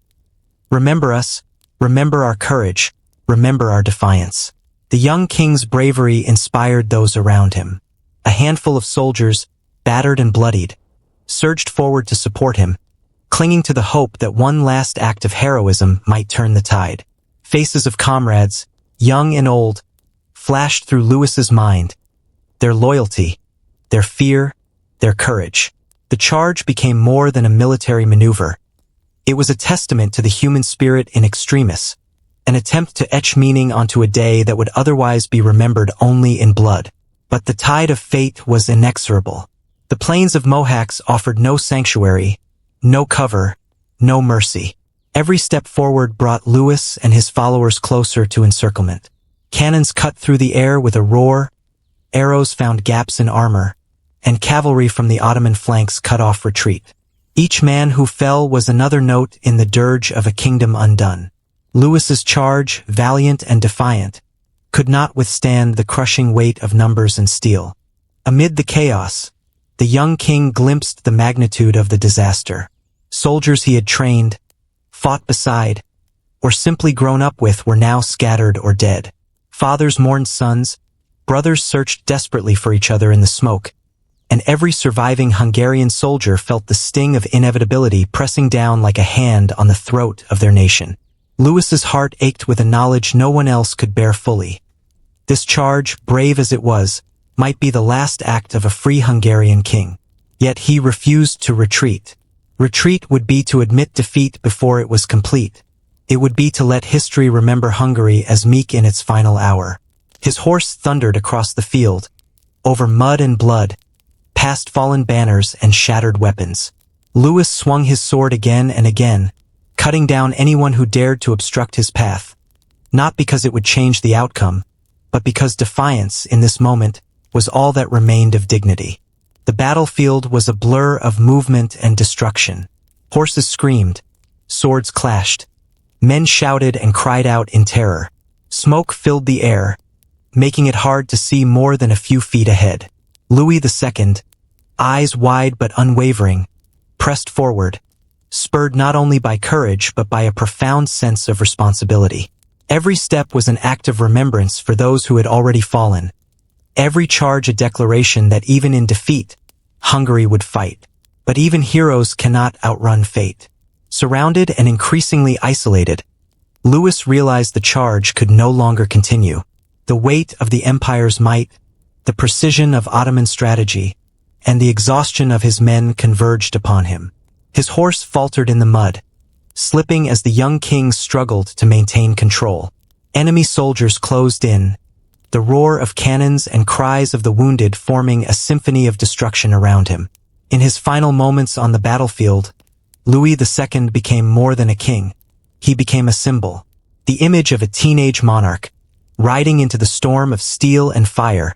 Remember us, remember our courage, remember our defiance. The young king's bravery inspired those around him. A handful of soldiers, battered and bloodied, surged forward to support him, clinging to the hope that one last act of heroism might turn the tide. Faces of comrades, young and old, flashed through Louis's mind. Their loyalty, their fear, their courage. The charge became more than a military maneuver. It was a testament to the human spirit in extremis, an attempt to etch meaning onto a day that would otherwise be remembered only in blood. But the tide of fate was inexorable. The plains of Mohács offered no sanctuary, no cover, no mercy. Every step forward brought Louis and his followers closer to encirclement. Cannons cut through the air with a roar, arrows found gaps in armor, and cavalry from the Ottoman flanks cut off retreat. Each man who fell was another note in the dirge of a kingdom undone. Louis's charge, valiant and defiant, could not withstand the crushing weight of numbers and steel. Amid the chaos, the young king glimpsed the magnitude of the disaster. Soldiers he had trained, fought beside, or simply grown up with were now scattered or dead. Fathers mourned sons, brothers searched desperately for each other in the smoke, and every surviving Hungarian soldier felt the sting of inevitability pressing down like a hand on the throat of their nation. Louis's heart ached with a knowledge no one else could bear fully. This charge, brave as it was, might be the last act of a free Hungarian king. Yet he refused to retreat. Retreat would be to admit defeat before it was complete. It would be to let history remember Hungary as meek in its final hour. His horse thundered across the field, over mud and blood, past fallen banners and shattered weapons. Louis swung his sword again and again, cutting down anyone who dared to obstruct his path. Not because it would change the outcome, but because defiance, in this moment, was all that remained of dignity. The battlefield was a blur of movement and destruction. Horses screamed, swords clashed, men shouted and cried out in terror. Smoke filled the air, making it hard to see more than a few feet ahead. Louis II, eyes wide but unwavering, pressed forward, spurred not only by courage but by a profound sense of responsibility. Every step was an act of remembrance for those who had already fallen. Every charge a declaration that even in defeat, Hungary would fight. But even heroes cannot outrun fate. Surrounded and increasingly isolated, Louis realized the charge could no longer continue. The weight of the empire's might, the precision of Ottoman strategy, and the exhaustion of his men converged upon him. His horse faltered in the mud, slipping as the young king struggled to maintain control. Enemy soldiers closed in, the roar of cannons and cries of the wounded forming a symphony of destruction around him. In his final moments on the battlefield, Louis II became more than a king. He became a symbol, the image of a teenage monarch, riding into the storm of steel and fire,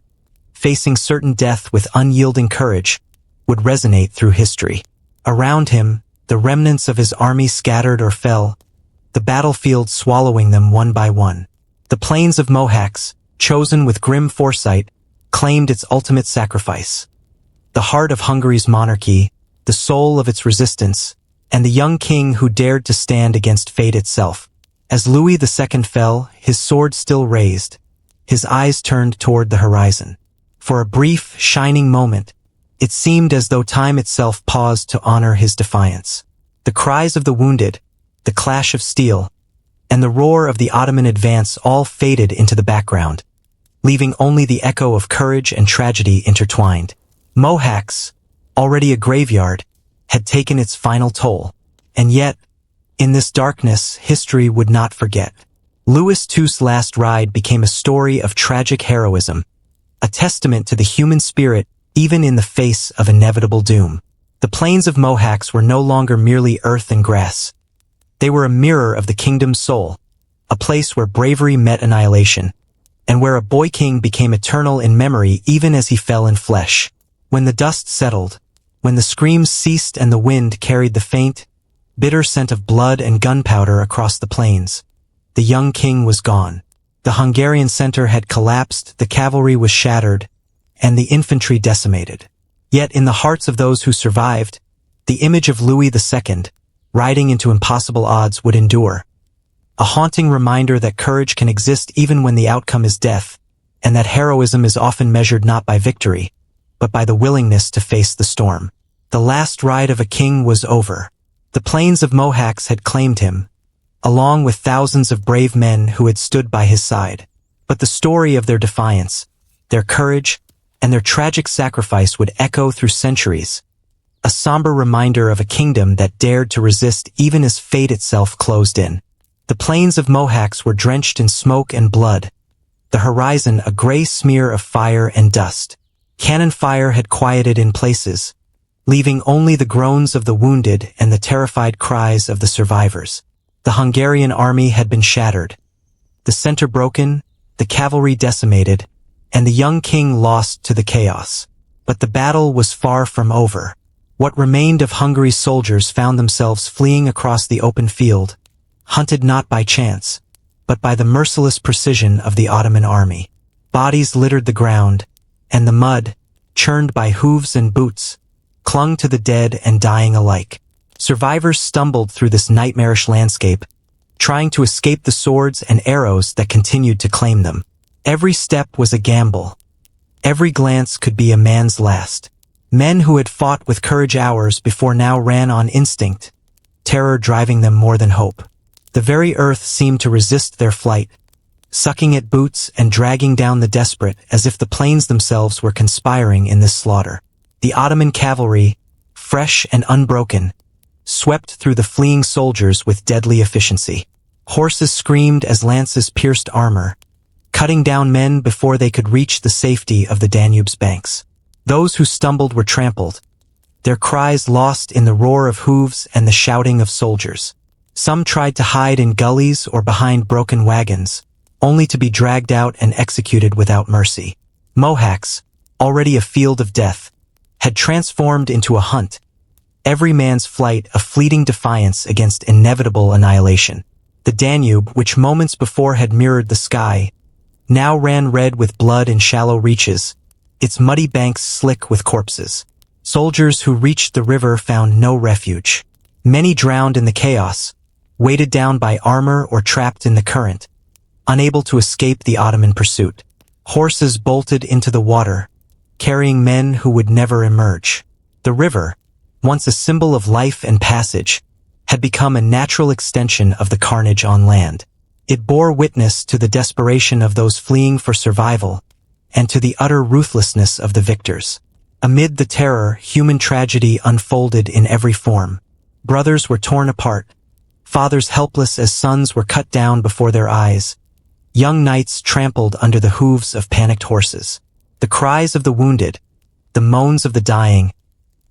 facing certain death with unyielding courage, would resonate through history. Around him, the remnants of his army scattered or fell, the battlefield swallowing them one by one. The plains of Mohács, chosen with grim foresight, claimed its ultimate sacrifice. The heart of Hungary's monarchy, the soul of its resistance, and the young king who dared to stand against fate itself. As Louis II fell, his sword still raised, his eyes turned toward the horizon. For a brief, shining moment, it seemed as though time itself paused to honor his defiance. The cries of the wounded, the clash of steel, and the roar of the Ottoman advance all faded into the background, leaving only the echo of courage and tragedy intertwined. Mohács, already a graveyard, had taken its final toll. And yet, in this darkness, history would not forget. Louis II's last ride became a story of tragic heroism, a testament to the human spirit even in the face of inevitable doom. The plains of Mohács were no longer merely earth and grass. They were a mirror of the kingdom's soul, a place where bravery met annihilation, and where a boy king became eternal in memory even as he fell in flesh. When the dust settled, when the screams ceased and the wind carried the faint, bitter scent of blood and gunpowder across the plains, the young king was gone. The Hungarian center had collapsed, the cavalry was shattered, and the infantry decimated. Yet in the hearts of those who survived, the image of Louis II, riding into impossible odds, would endure. A haunting reminder that courage can exist even when the outcome is death, and that heroism is often measured not by victory, but by the willingness to face the storm. The last ride of a king was over. The plains of Mohács had claimed him, along with thousands of brave men who had stood by his side. But the story of their defiance, their courage, and their tragic sacrifice would echo through centuries, a somber reminder of a kingdom that dared to resist even as fate itself closed in. The plains of Mohács were drenched in smoke and blood, the horizon a gray smear of fire and dust. Cannon fire had quieted in places, leaving only the groans of the wounded and the terrified cries of the survivors. The Hungarian army had been shattered, the center broken, the cavalry decimated, and the young king lost to the chaos. But the battle was far from over. What remained of Hungary's soldiers found themselves fleeing across the open field, hunted not by chance, but by the merciless precision of the Ottoman army. Bodies littered the ground, and the mud, churned by hooves and boots, clung to the dead and dying alike. Survivors stumbled through this nightmarish landscape, trying to escape the swords and arrows that continued to claim them. Every step was a gamble. Every glance could be a man's last. Men who had fought with courage hours before now ran on instinct, terror driving them more than hope. The very earth seemed to resist their flight, sucking at boots and dragging down the desperate as if the plains themselves were conspiring in this slaughter. The Ottoman cavalry, fresh and unbroken, swept through the fleeing soldiers with deadly efficiency. Horses screamed as lances pierced armor, cutting down men before they could reach the safety of the Danube's banks. Those who stumbled were trampled, their cries lost in the roar of hooves and the shouting of soldiers. Some tried to hide in gullies or behind broken wagons, only to be dragged out and executed without mercy. Mohács, already a field of death, had transformed into a hunt, every man's flight a fleeting defiance against inevitable annihilation. The Danube, which moments before had mirrored the sky, now ran red with blood in shallow reaches, its muddy banks slick with corpses. Soldiers who reached the river found no refuge. Many drowned in the chaos, weighted down by armor or trapped in the current, unable to escape the Ottoman pursuit. Horses bolted into the water, carrying men who would never emerge. The river, once a symbol of life and passage, had become a natural extension of the carnage on land. It bore witness to the desperation of those fleeing for survival, and to the utter ruthlessness of the victors. Amid the terror, human tragedy unfolded in every form. Brothers were torn apart, fathers helpless as sons were cut down before their eyes, young knights trampled under the hooves of panicked horses. The cries of the wounded, the moans of the dying,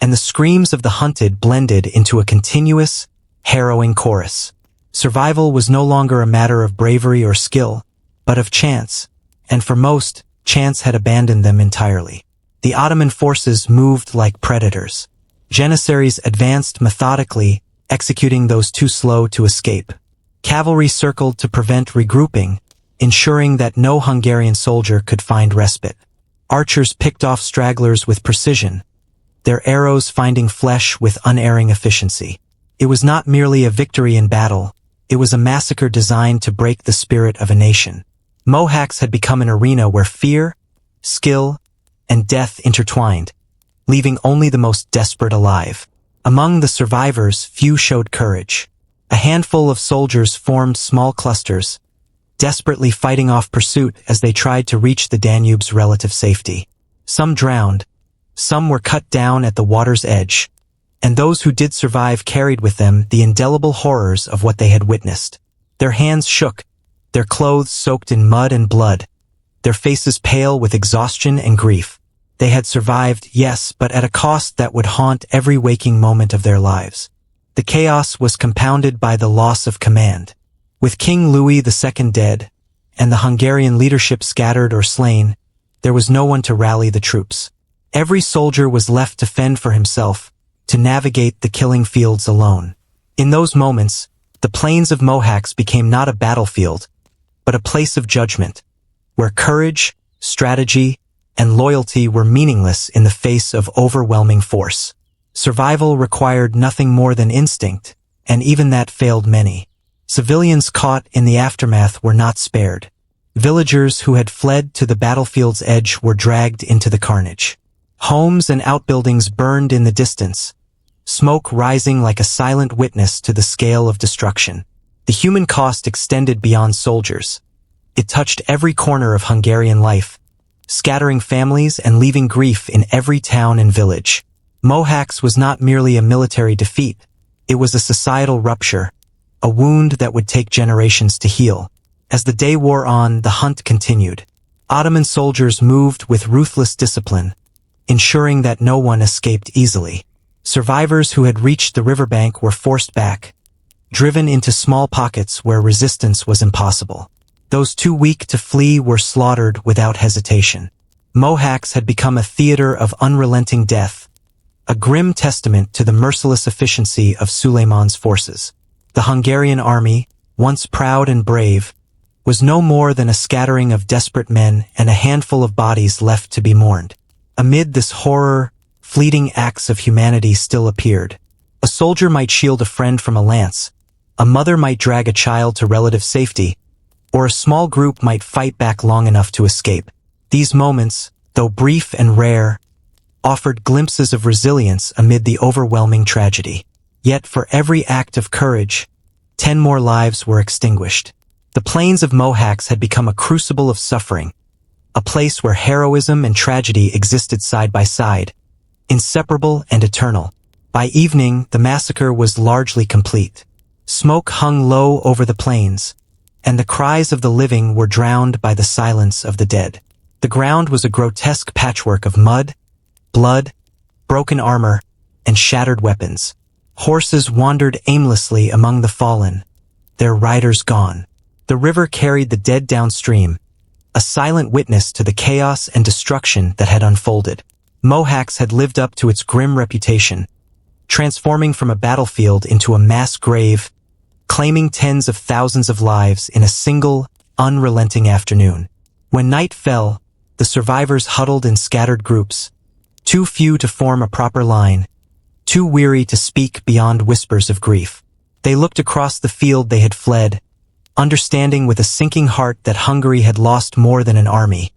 and the screams of the hunted blended into a continuous, harrowing chorus. Survival was no longer a matter of bravery or skill, but of chance, and for most, chance had abandoned them entirely. The Ottoman forces moved like predators. Janissaries advanced methodically, executing those too slow to escape. Cavalry circled to prevent regrouping, ensuring that no Hungarian soldier could find respite. Archers picked off stragglers with precision, their arrows finding flesh with unerring efficiency. It was not merely a victory in battle, it was a massacre designed to break the spirit of a nation. Mohács had become an arena where fear, skill, and death intertwined, leaving only the most desperate alive. Among the survivors, few showed courage. A handful of soldiers formed small clusters, desperately fighting off pursuit as they tried to reach the Danube's relative safety. Some drowned, some were cut down at the water's edge, and those who did survive carried with them the indelible horrors of what they had witnessed. Their hands shook, their clothes soaked in mud and blood, their faces pale with exhaustion and grief. They had survived, yes, but at a cost that would haunt every waking moment of their lives. The chaos was compounded by the loss of command. With King Louis II dead, and the Hungarian leadership scattered or slain, there was no one to rally the troops. Every soldier was left to fend for himself, to navigate the killing fields alone. In those moments, the plains of Mohács became not a battlefield, but a place of judgment, where courage, strategy, and loyalty were meaningless in the face of overwhelming force. Survival required nothing more than instinct, and even that failed many. Civilians caught in the aftermath were not spared. Villagers who had fled to the battlefield's edge were dragged into the carnage. Homes and outbuildings burned in the distance, smoke rising like a silent witness to the scale of destruction. The human cost extended beyond soldiers. It touched every corner of Hungarian life, scattering families and leaving grief in every town and village. Mohács was not merely a military defeat, it was a societal rupture, a wound that would take generations to heal. As the day wore on, the hunt continued. Ottoman soldiers moved with ruthless discipline, ensuring that no one escaped easily. Survivors who had reached the riverbank were forced back, driven into small pockets where resistance was impossible. Those too weak to flee were slaughtered without hesitation. Mohács had become a theater of unrelenting death, a grim testament to the merciless efficiency of Suleiman's forces. The Hungarian army, once proud and brave, was no more than a scattering of desperate men and a handful of bodies left to be mourned. Amid this horror, fleeting acts of humanity still appeared. A soldier might shield a friend from a lance, a mother might drag a child to relative safety, or a small group might fight back long enough to escape. These moments, though brief and rare, offered glimpses of resilience amid the overwhelming tragedy. Yet for every act of courage, 10 more lives were extinguished. The plains of Mohács had become a crucible of suffering, a place where heroism and tragedy existed side by side, inseparable and eternal. By evening, the massacre was largely complete. Smoke hung low over the plains, and the cries of the living were drowned by the silence of the dead. The ground was a grotesque patchwork of mud, blood, broken armor, and shattered weapons. Horses wandered aimlessly among the fallen, their riders gone. The river carried the dead downstream, a silent witness to the chaos and destruction that had unfolded. Mohács had lived up to its grim reputation, transforming from a battlefield into a mass grave, claiming tens of thousands of lives in a single, unrelenting afternoon. When night fell, the survivors huddled in scattered groups, too few to form a proper line, too weary to speak beyond whispers of grief. They looked across the field they had fled, understanding with a sinking heart that Hungary had lost more than an army.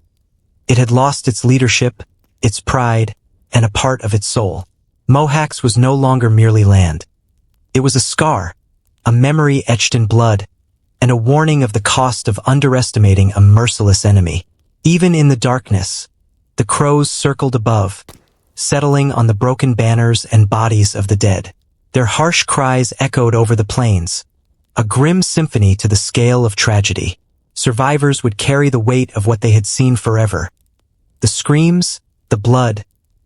It had lost its leadership, its pride, and a part of its soul. Mohács was no longer merely land. It was a scar, a memory etched in blood, and a warning of the cost of underestimating a merciless enemy. Even in the darkness, the crows circled above, settling on the broken banners and bodies of the dead. Their harsh cries echoed over the plains, a grim symphony to the scale of tragedy. Survivors would carry the weight of what they had seen forever. The screams, the blood,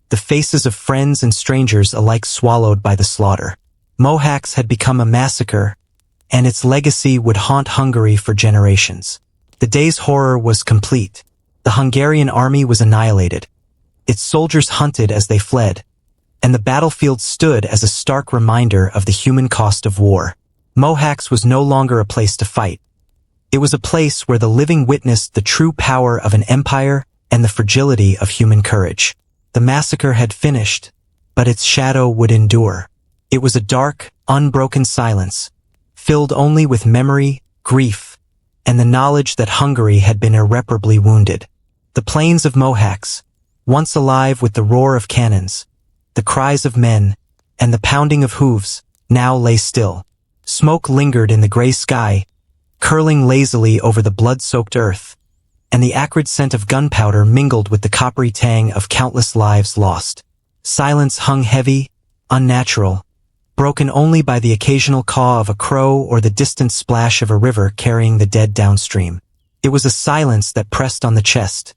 the faces of friends and strangers alike swallowed by the slaughter. Mohács had become a massacre, and its legacy would haunt Hungary for generations. The day's horror was complete. The Hungarian army was annihilated. Its soldiers hunted as they fled, and the battlefield stood as a stark reminder of the human cost of war. Mohács was no longer a place to fight. It was a place where the living witnessed the true power of an empire and the fragility of human courage. The massacre had finished, but its shadow would endure. It was a dark, unbroken silence, filled only with memory, grief, and the knowledge that Hungary had been irreparably wounded. The plains of Mohács, once alive with the roar of cannons, the cries of men, and the pounding of hooves, now lay still. Smoke lingered in the gray sky, curling lazily over the blood-soaked earth, and the acrid scent of gunpowder mingled with the coppery tang of countless lives lost. Silence hung heavy, unnatural, broken only by the occasional caw of a crow or the distant splash of a river carrying the dead downstream. It was a silence that pressed on the chest,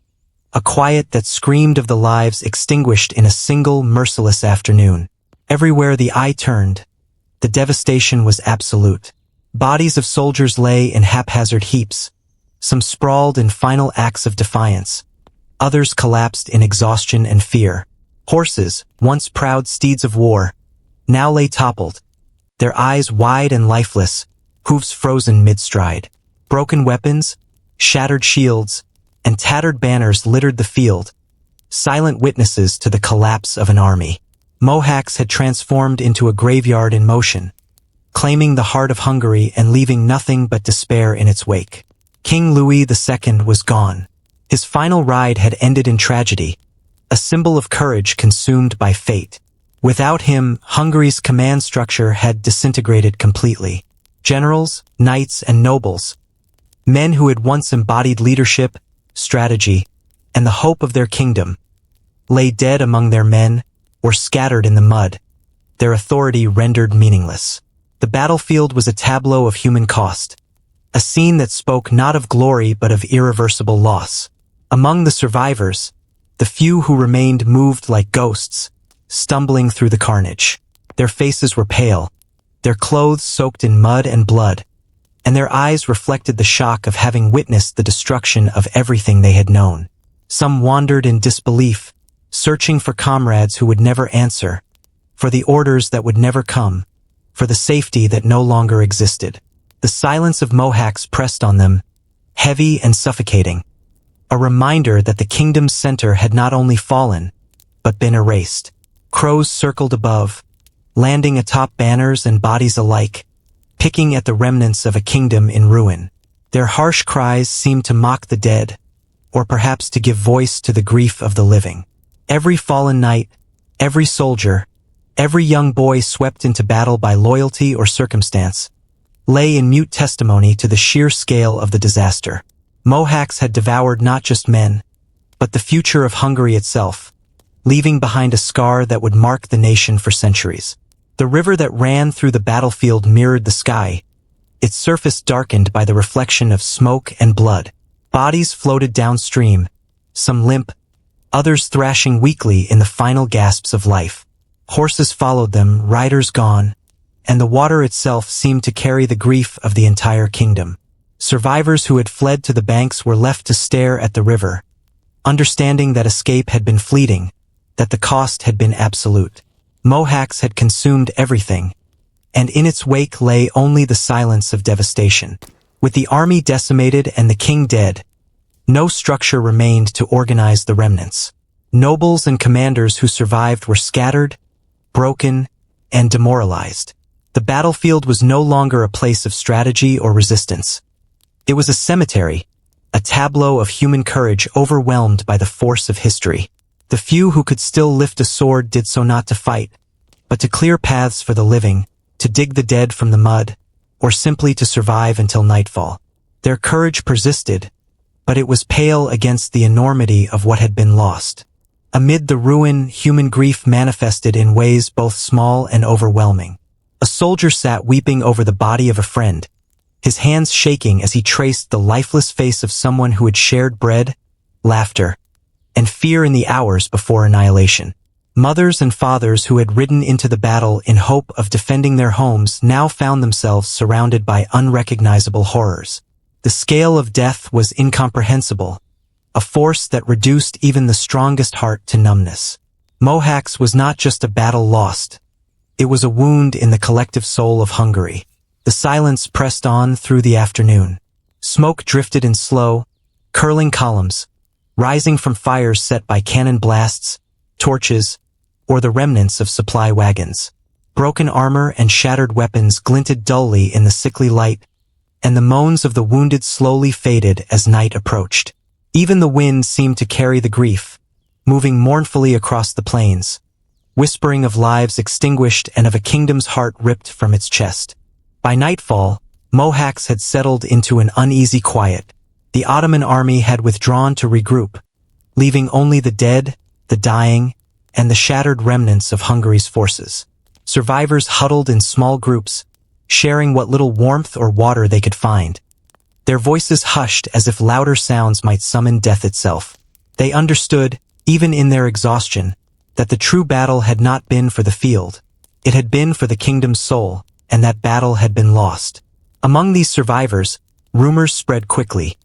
a quiet that screamed of the lives extinguished in a single merciless afternoon. Everywhere the eye turned, The devastation was absolute. Bodies of soldiers lay in haphazard heaps, some sprawled in final acts of defiance. Others collapsed in exhaustion and fear. Horses, once proud steeds of war, now lay toppled, their eyes wide and lifeless, hooves frozen mid-stride. Broken weapons, shattered shields, and tattered banners littered the field, silent witnesses to the collapse of an army. Mohacs had transformed into a graveyard in motion, claiming the heart of Hungary and leaving nothing but despair in its wake. King Louis II was gone. His final ride had ended in tragedy, a symbol of courage consumed by fate. Without him, Hungary's command structure had disintegrated completely. Generals, knights, and nobles, men who had once embodied leadership, strategy, and the hope of their kingdom, lay dead among their men or scattered in the mud, their authority rendered meaningless. The battlefield was a tableau of human cost, a scene that spoke not of glory but of irreversible loss. Among the survivors, the few who remained moved like ghosts, stumbling through the carnage. Their faces were pale, their clothes soaked in mud and blood, and their eyes reflected the shock of having witnessed the destruction of everything they had known. Some wandered in disbelief, searching for comrades who would never answer, for the orders that would never come, for the safety that no longer existed. The silence of Mohacs pressed on them, heavy and suffocating, a reminder that the kingdom's center had not only fallen, but been erased. Crows circled above, landing atop banners and bodies alike, picking at the remnants of a kingdom in ruin. Their harsh cries seemed to mock the dead, or perhaps to give voice to the grief of the living. Every fallen knight, every soldier, every young boy swept into battle by loyalty or circumstance, lay in mute testimony to the sheer scale of the disaster. Mohacs had devoured not just men, but the future of Hungary itself, leaving behind a scar that would mark the nation for centuries. The river that ran through the battlefield mirrored the sky, its surface darkened by the reflection of smoke and blood. Bodies floated downstream, some limp, others thrashing weakly in the final gasps of life. Horses followed them, riders gone, and the water itself seemed to carry the grief of the entire kingdom. Survivors who had fled to the banks were left to stare at the river, understanding that escape had been fleeting, that the cost had been absolute. Mohacs had consumed everything, and in its wake lay only the silence of devastation. With the army decimated and the king dead, no structure remained to organize the remnants. Nobles and commanders who survived were scattered, broken, and demoralized. The battlefield was no longer a place of strategy or resistance. It was a cemetery, a tableau of human courage overwhelmed by the force of history. The few who could still lift a sword did so not to fight, but to clear paths for the living, to dig the dead from the mud, or simply to survive until nightfall. Their courage persisted, but it was pale against the enormity of what had been lost. Amid the ruin, human grief manifested in ways both small and overwhelming. A soldier sat weeping over the body of a friend, his hands shaking as he traced the lifeless face of someone who had shared bread, laughter, and fear in the hours before annihilation. Mothers and fathers who had ridden into the battle in hope of defending their homes now found themselves surrounded by unrecognizable horrors. The scale of death was incomprehensible, a force that reduced even the strongest heart to numbness. Mohacs was not just a battle lost. It was a wound in the collective soul of Hungary. The silence pressed on through the afternoon. Smoke drifted in slow, curling columns, rising from fires set by cannon blasts, torches, or the remnants of supply wagons. Broken armor and shattered weapons glinted dully in the sickly light, and the moans of the wounded slowly faded as night approached. Even the wind seemed to carry the grief, moving mournfully across the plains, whispering of lives extinguished and of a kingdom's heart ripped from its chest. By nightfall, Mohacs had settled into an uneasy quiet. The Ottoman army had withdrawn to regroup, leaving only the dead, the dying, and the shattered remnants of Hungary's forces. Survivors huddled in small groups, sharing what little warmth or water they could find. Their voices hushed as if louder sounds might summon death itself. They understood, even in their exhaustion, that the true battle had not been for the field. It had been for the kingdom's soul. and that battle had been lost. Among these survivors, rumors spread quickly.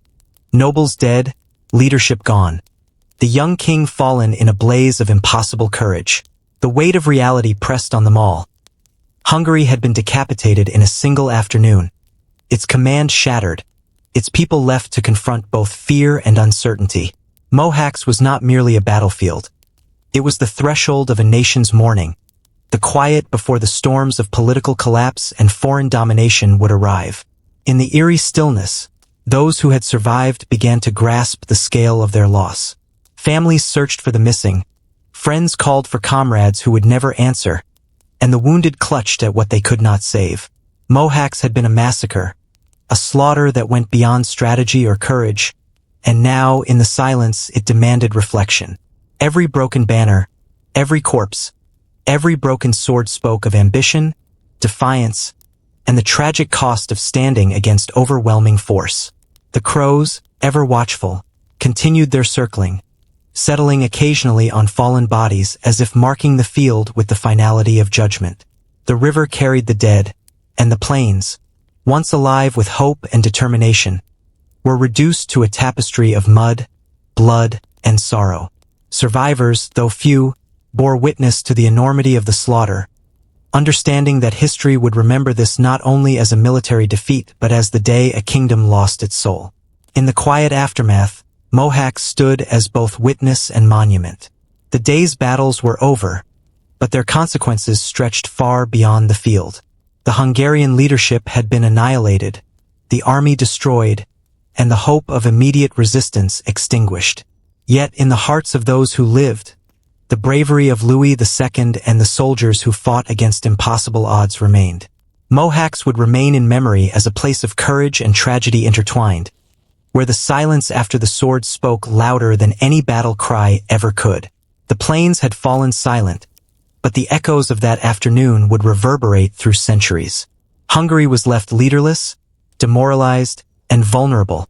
Nobles dead, leadership gone. The young king fallen in a blaze of impossible courage. The weight of reality pressed on them all. Hungary had been decapitated in a single afternoon. Its command shattered. Its people left to confront both fear and uncertainty. Mohács was not merely a battlefield. It was the threshold of a nation's mourning. The quiet before the storms of political collapse and foreign domination would arrive. In the eerie stillness, those who had survived began to grasp the scale of their loss. Families searched for the missing. Friends called for comrades who would never answer. And the wounded clutched at what they could not save. Mohács had been a massacre, a slaughter that went beyond strategy or courage, and now, in the silence, it demanded reflection. Every broken banner, every corpse, every broken sword spoke of ambition, defiance, and the tragic cost of standing against overwhelming force. The crows, ever watchful, continued their circling, settling occasionally on fallen bodies as if marking the field with the finality of judgment. The river carried the dead, and the plains, once alive with hope and determination, were reduced to a tapestry of mud, blood, and sorrow. Survivors, though few, bore witness to the enormity of the slaughter, understanding that history would remember this not only as a military defeat but as the day a kingdom lost its soul. In the quiet aftermath, Mohács stood as both witness and monument. The day's battles were over, but their consequences stretched far beyond the field. The Hungarian leadership had been annihilated, the army destroyed, and the hope of immediate resistance extinguished. Yet in the hearts of those who lived, the bravery of Louis II and the soldiers who fought against impossible odds remained. Mohács would remain in memory as a place of courage and tragedy intertwined, where the silence after the sword spoke louder than any battle cry ever could. The plains had fallen silent, but the echoes of that afternoon would reverberate through centuries. Hungary was left leaderless, demoralized, and vulnerable,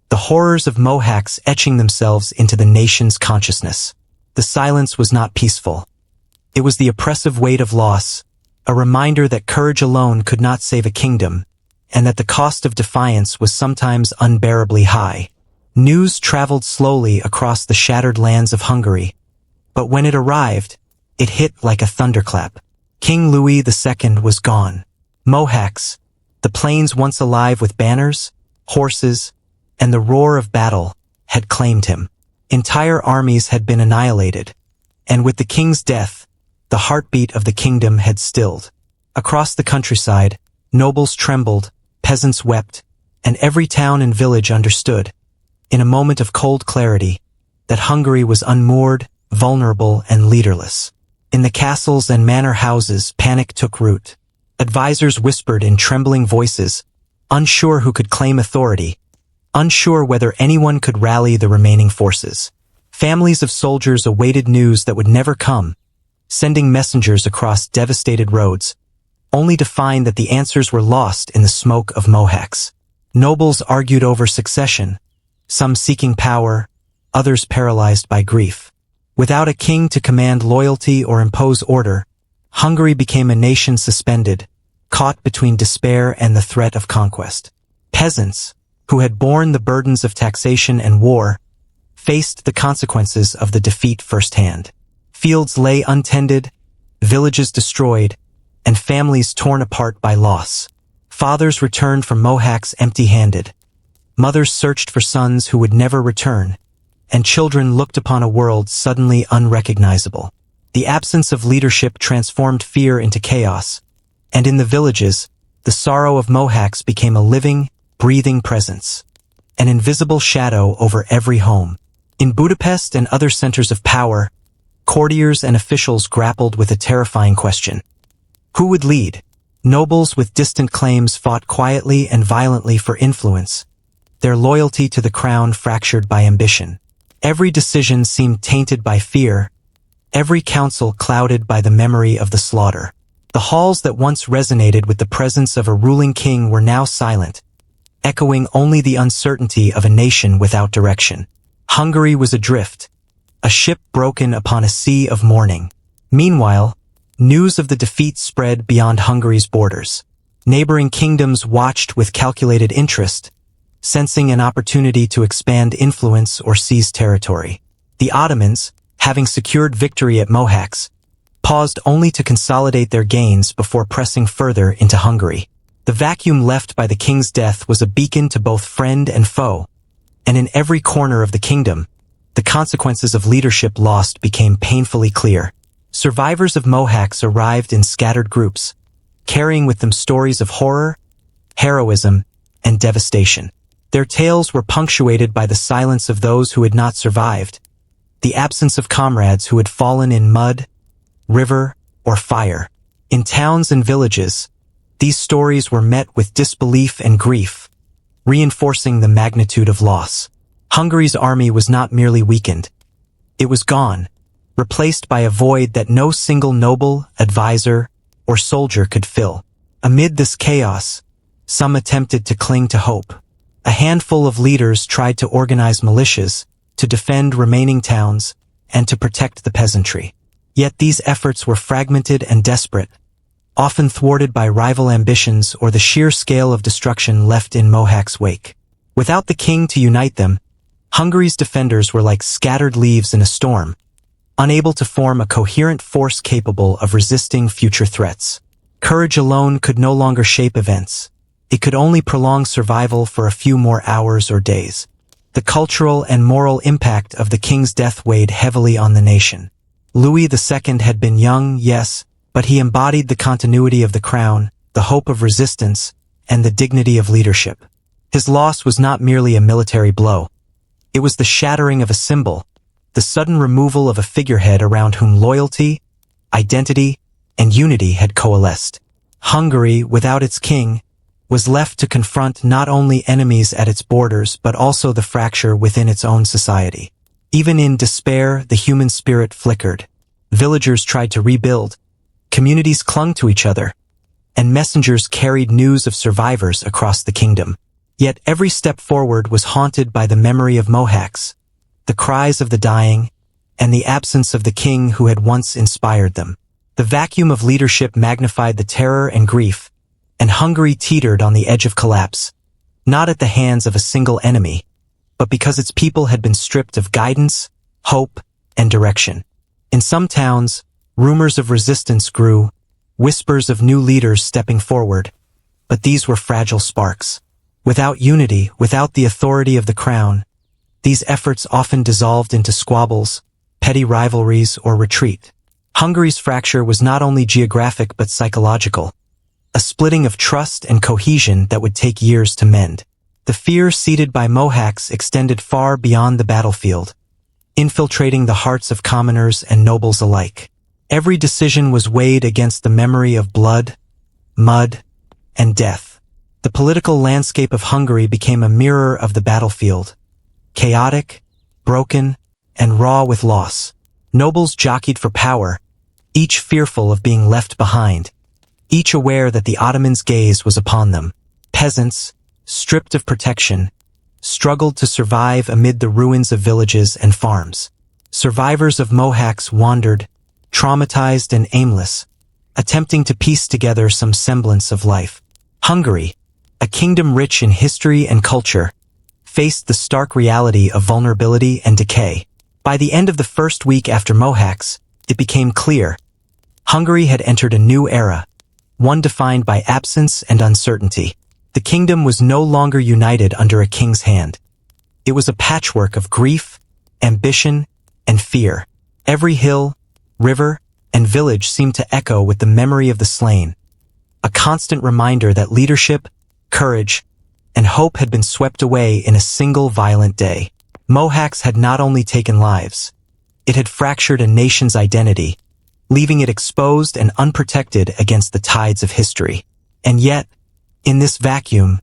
the horrors of Mohács etching themselves into the nation's consciousness. The silence was not peaceful. It was the oppressive weight of loss, a reminder that courage alone could not save a kingdom, and that the cost of defiance was sometimes unbearably high. News traveled slowly across the shattered lands of Hungary, but when it arrived, it hit like a thunderclap. King Louis II was gone. Mohács, the plains once alive with banners, horses, and the roar of battle, had claimed him. Entire armies had been annihilated, and with the king's death, the heartbeat of the kingdom had stilled. Across the countryside, nobles trembled, peasants wept, and every town and village understood, in a moment of cold clarity, that Hungary was unmoored, vulnerable, and leaderless. In the castles and manor houses, panic took root. Advisors whispered in trembling voices, unsure who could claim authority, unsure whether anyone could rally the remaining forces. Families of soldiers awaited news that would never come, sending messengers across devastated roads, only to find that the answers were lost in the smoke of Mohács. Nobles argued over succession, some seeking power, others paralyzed by grief. Without a king to command loyalty or impose order, Hungary became a nation suspended, caught between despair and the threat of conquest. Peasants, who had borne the burdens of taxation and war, faced the consequences of the defeat firsthand. Fields lay untended, villages destroyed, and families torn apart by loss. Fathers returned from Mohács empty-handed. Mothers searched for sons who would never return, and children looked upon a world suddenly unrecognizable. The absence of leadership transformed fear into chaos, and in the villages, the sorrow of Mohács became a living, breathing presence, an invisible shadow over every home. In Budapest and other centers of power, courtiers and officials grappled with a terrifying question. Who would lead? Nobles with distant claims fought quietly and violently for influence, their loyalty to the crown fractured by ambition. Every decision seemed tainted by fear, every council clouded by the memory of the slaughter. The halls that once resonated with the presence of a ruling king were now silent, echoing only the uncertainty of a nation without direction. Hungary was adrift, a ship broken upon a sea of mourning. Meanwhile, news of the defeat spread beyond Hungary's borders. Neighboring kingdoms watched with calculated interest, sensing an opportunity to expand influence or seize territory. The Ottomans, having secured victory at Mohács, paused only to consolidate their gains before pressing further into Hungary. The vacuum left by the king's death was a beacon to both friend and foe, and in every corner of the kingdom, the consequences of leadership lost became painfully clear. Survivors of Mohács arrived in scattered groups, carrying with them stories of horror, heroism, and devastation. Their tales were punctuated by the silence of those who had not survived, the absence of comrades who had fallen in mud, river, or fire. In towns and villages, these stories were met with disbelief and grief, reinforcing the magnitude of loss. Hungary's army was not merely weakened. It was gone, replaced by a void that no single noble, advisor, or soldier could fill. Amid this chaos, some attempted to cling to hope. A handful of leaders tried to organize militias, to defend remaining towns, and to protect the peasantry. Yet these efforts were fragmented and desperate, often thwarted by rival ambitions or the sheer scale of destruction left in Mohács' wake. Without the king to unite them, Hungary's defenders were like scattered leaves in a storm, unable to form a coherent force capable of resisting future threats. Courage alone could no longer shape events. It could only prolong survival for a few more hours or days. The cultural and moral impact of the king's death weighed heavily on the nation. Louis II had been young, yes, but he embodied the continuity of the crown, the hope of resistance, and the dignity of leadership. His loss was not merely a military blow. It was the shattering of a symbol, the sudden removal of a figurehead around whom loyalty, identity, and unity had coalesced. Hungary, without its king, was left to confront not only enemies at its borders but also the fracture within its own society. Even in despair, the human spirit flickered. Villagers tried to rebuild, communities clung to each other, and messengers carried news of survivors across the kingdom. Yet every step forward was haunted by the memory of Mohács, the cries of the dying, and the absence of the king who had once inspired them. The vacuum of leadership magnified the terror and grief, and Hungary teetered on the edge of collapse, not at the hands of a single enemy, but because its people had been stripped of guidance, hope, and direction. In some towns, rumors of resistance grew, whispers of new leaders stepping forward, but these were fragile sparks. Without unity, without the authority of the crown, these efforts often dissolved into squabbles, petty rivalries, or retreat. Hungary's fracture was not only geographic but psychological, a splitting of trust and cohesion that would take years to mend. The fear seeded by Mohács extended far beyond the battlefield, infiltrating the hearts of commoners and nobles alike. Every decision was weighed against the memory of blood, mud, and death. The political landscape of Hungary became a mirror of the battlefield, chaotic, broken, and raw with loss. Nobles jockeyed for power, each fearful of being left behind, each aware that the Ottomans' gaze was upon them. Peasants, stripped of protection, struggled to survive amid the ruins of villages and farms. Survivors of Mohács wandered, traumatized and aimless, attempting to piece together some semblance of life. Hungary, a kingdom rich in history and culture, faced the stark reality of vulnerability and decay. By the end of the first week after Mohács, it became clear Hungary had entered a new era, one defined by absence and uncertainty. The kingdom was no longer united under a king's hand. It was a patchwork of grief, ambition, and fear. Every hill, river, and village seemed to echo with the memory of the slain, a constant reminder that leadership, courage, and hope had been swept away in a single violent day. Mohács had not only taken lives, it had fractured a nation's identity, leaving it exposed and unprotected against the tides of history. And yet, in this vacuum,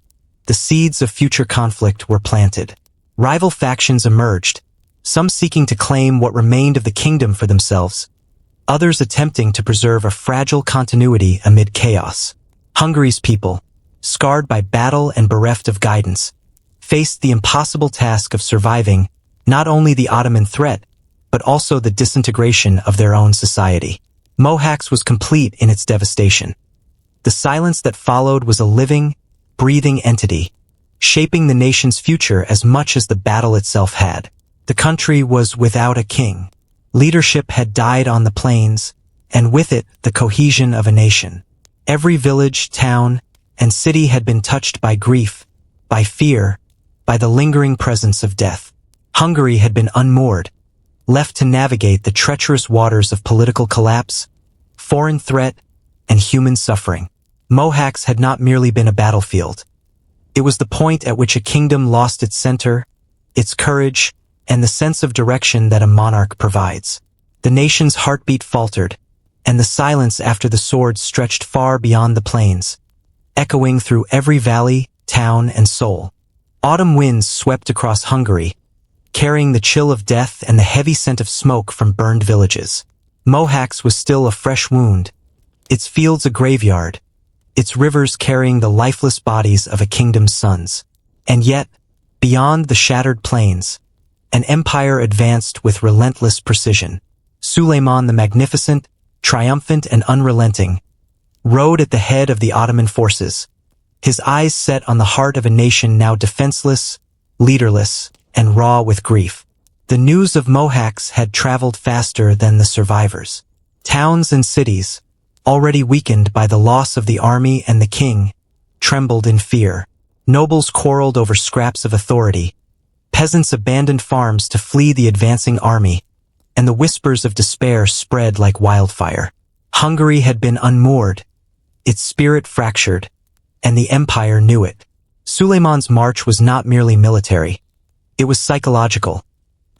the seeds of future conflict were planted. Rival factions emerged, some seeking to claim what remained of the kingdom for themselves, others attempting to preserve a fragile continuity amid chaos. Hungary's people, scarred by battle and bereft of guidance, faced the impossible task of surviving not only the Ottoman threat, but also the disintegration of their own society. Mohács was complete in its devastation. The silence that followed was a living, breathing entity, shaping the nation's future as much as the battle itself had. The country was without a king. Leadership had died on the plains, and with it the cohesion of a nation. Every village, town, and city had been touched by grief, by fear, by the lingering presence of death. Hungary had been unmoored, left to navigate the treacherous waters of political collapse, foreign threat, and human suffering. Mohács had not merely been a battlefield. It was the point at which a kingdom lost its center, its courage, and the sense of direction that a monarch provides. The nation's heartbeat faltered, and the silence after the sword stretched far beyond the plains, echoing through every valley, town, and soul. Autumn winds swept across Hungary, carrying the chill of death and the heavy scent of smoke from burned villages. Mohács was still a fresh wound, its fields a graveyard, its rivers carrying the lifeless bodies of a kingdom's sons. And yet, beyond the shattered plains, an empire advanced with relentless precision. Suleiman the Magnificent, triumphant and unrelenting, rode at the head of the Ottoman forces, his eyes set on the heart of a nation now defenseless, leaderless, and raw with grief. The news of Mohács had traveled faster than the survivors. Towns and cities, already weakened by the loss of the army and the king, trembled in fear. Nobles quarreled over scraps of authority. Peasants abandoned farms to flee the advancing army, and the whispers of despair spread like wildfire. Hungary had been unmoored, its spirit fractured, and the empire knew it. Suleiman's march was not merely military. It was psychological,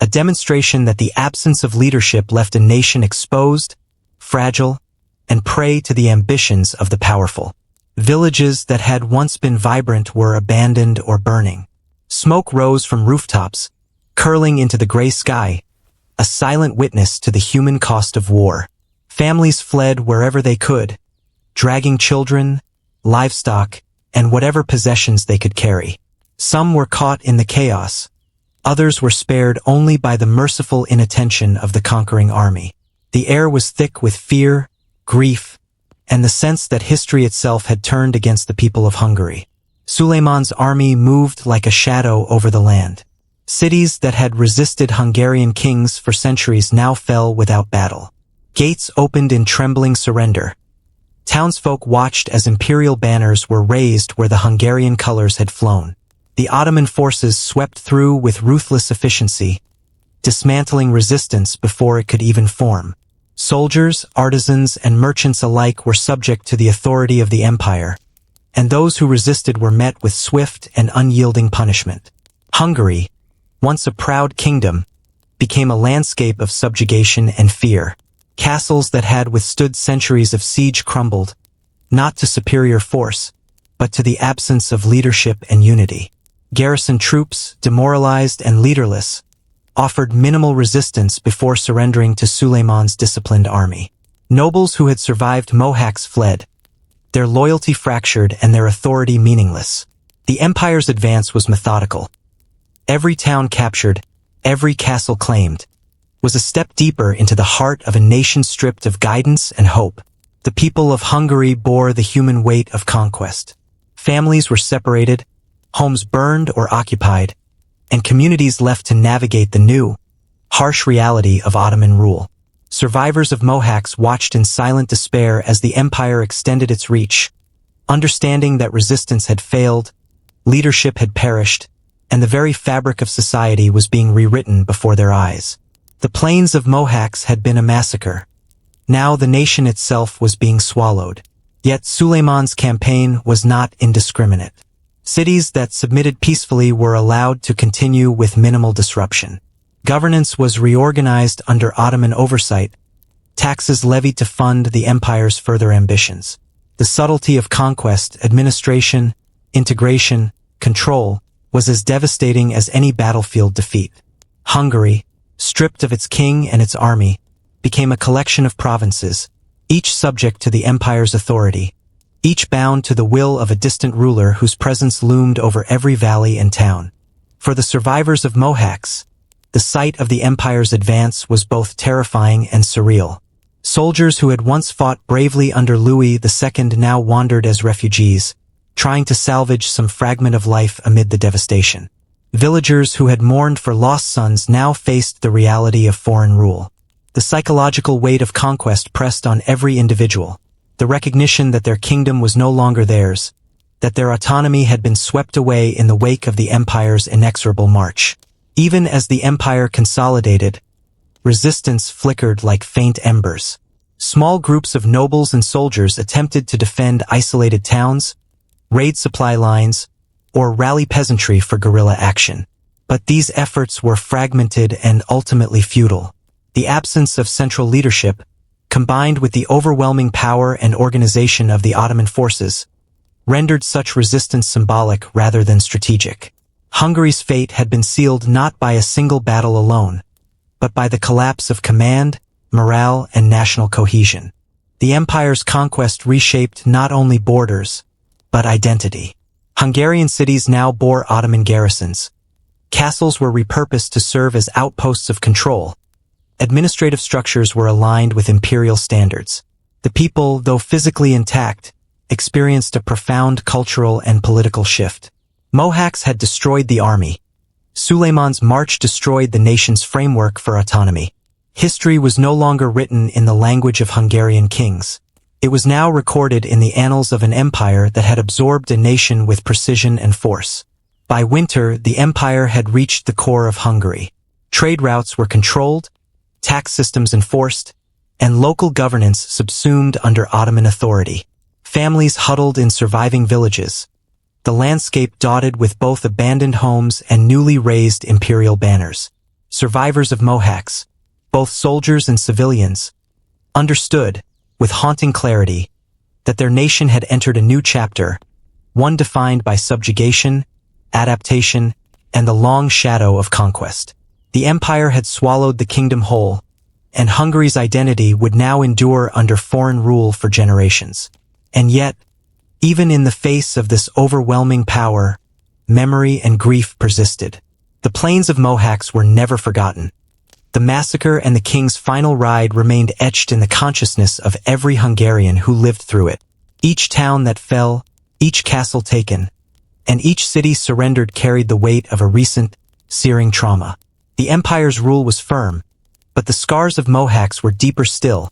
a demonstration that the absence of leadership left a nation exposed, fragile, and prey to the ambitions of the powerful. Villages that had once been vibrant were abandoned or burning. Smoke rose from rooftops, curling into the gray sky, a silent witness to the human cost of war. Families fled wherever they could, dragging children, livestock, and whatever possessions they could carry. Some were caught in the chaos. Others were spared only by the merciful inattention of the conquering army. The air was thick with fear, grief, and the sense that history itself had turned against the people of Hungary. Suleiman's army moved like a shadow over the land. Cities that had resisted Hungarian kings for centuries now fell without battle. Gates opened in trembling surrender. Townsfolk watched as imperial banners were raised where the Hungarian colors had flown. The Ottoman forces swept through with ruthless efficiency, dismantling resistance before it could even form. Soldiers, artisans, and merchants alike were subject to the authority of the empire, and those who resisted were met with swift and unyielding punishment. Hungary, once a proud kingdom, became a landscape of subjugation and fear. Castles that had withstood centuries of siege crumbled, not to superior force, but to the absence of leadership and unity. Garrison troops, demoralized and leaderless, offered minimal resistance before surrendering to Suleiman's disciplined army. Nobles who had survived Mohács fled, their loyalty fractured and their authority meaningless. The empire's advance was methodical. Every town captured, every castle claimed, was a step deeper into the heart of a nation stripped of guidance and hope. The people of Hungary bore the human weight of conquest. Families were separated, homes burned or occupied, and communities left to navigate the new, harsh reality of Ottoman rule. Survivors of Mohács watched in silent despair as the empire extended its reach, understanding that resistance had failed, leadership had perished, and the very fabric of society was being rewritten before their eyes. The plains of Mohács had been a massacre. Now the nation itself was being swallowed. Yet Suleiman's campaign was not indiscriminate. Cities that submitted peacefully were allowed to continue with minimal disruption. Governance was reorganized under Ottoman oversight, taxes levied to fund the empire's further ambitions. The subtlety of conquest, administration, integration, control, was as devastating as any battlefield defeat. Hungary, stripped of its king and its army, became a collection of provinces, each subject to the empire's authority, each bound to the will of a distant ruler whose presence loomed over every valley and town. For the survivors of Mohács, the sight of the empire's advance was both terrifying and surreal. Soldiers who had once fought bravely under Louis II now wandered as refugees, trying to salvage some fragment of life amid the devastation. Villagers who had mourned for lost sons now faced the reality of foreign rule. The psychological weight of conquest pressed on every individual. The recognition that their kingdom was no longer theirs, that their autonomy had been swept away in the wake of the empire's inexorable march. Even as the empire consolidated, resistance flickered like faint embers. Small groups of nobles and soldiers attempted to defend isolated towns, raid supply lines, or rally peasantry for guerrilla action. But these efforts were fragmented and ultimately futile. The absence of central leadership, combined with the overwhelming power and organization of the Ottoman forces, rendered such resistance symbolic rather than strategic. Hungary's fate had been sealed not by a single battle alone, but by the collapse of command, morale, and national cohesion. The empire's conquest reshaped not only borders, but identity. Hungarian cities now bore Ottoman garrisons. Castles were repurposed to serve as outposts of control. Administrative structures were aligned with imperial standards. The people, though physically intact, experienced a profound cultural and political shift. Mohacs had destroyed the army. Suleiman's march destroyed the nation's framework for autonomy. History was no longer written in the language of Hungarian kings. It was now recorded in the annals of an empire that had absorbed a nation with precision and force. By winter, the empire had reached the core of Hungary. Trade routes were controlled, tax systems enforced, and local governance subsumed under Ottoman authority. Families huddled in surviving villages, the landscape dotted with both abandoned homes and newly raised imperial banners. Survivors of Mohacs, both soldiers and civilians, understood, with haunting clarity, that their nation had entered a new chapter, one defined by subjugation, adaptation, and the long shadow of conquest. The empire had swallowed the kingdom whole, and Hungary's identity would now endure under foreign rule for generations. And yet, even in the face of this overwhelming power, memory and grief persisted. The plains of Mohács were never forgotten. The massacre and the king's final ride remained etched in the consciousness of every Hungarian who lived through it. Each town that fell, each castle taken, and each city surrendered carried the weight of a recent, searing trauma. The empire's rule was firm, but the scars of Mohács were deeper still,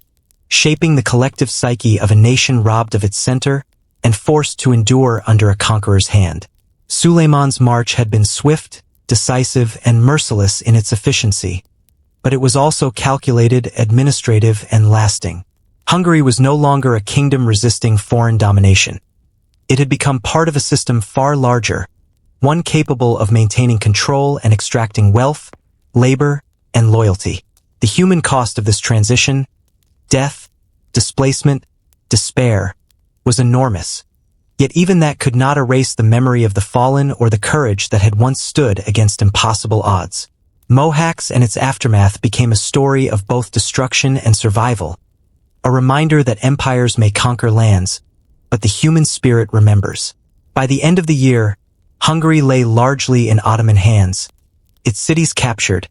shaping the collective psyche of a nation robbed of its center and forced to endure under a conqueror's hand. Suleiman's march had been swift, decisive, and merciless in its efficiency, but it was also calculated, administrative, and lasting. Hungary was no longer a kingdom resisting foreign domination. It had become part of a system far larger, one capable of maintaining control and extracting wealth, labor, and loyalty. The human cost of this transition, death, displacement, despair, was enormous. Yet even that could not erase the memory of the fallen or the courage that had once stood against impossible odds. Mohács and its aftermath became a story of both destruction and survival, a reminder that empires may conquer lands, but the human spirit remembers. By the end of the year, Hungary lay largely in Ottoman hands, its cities captured,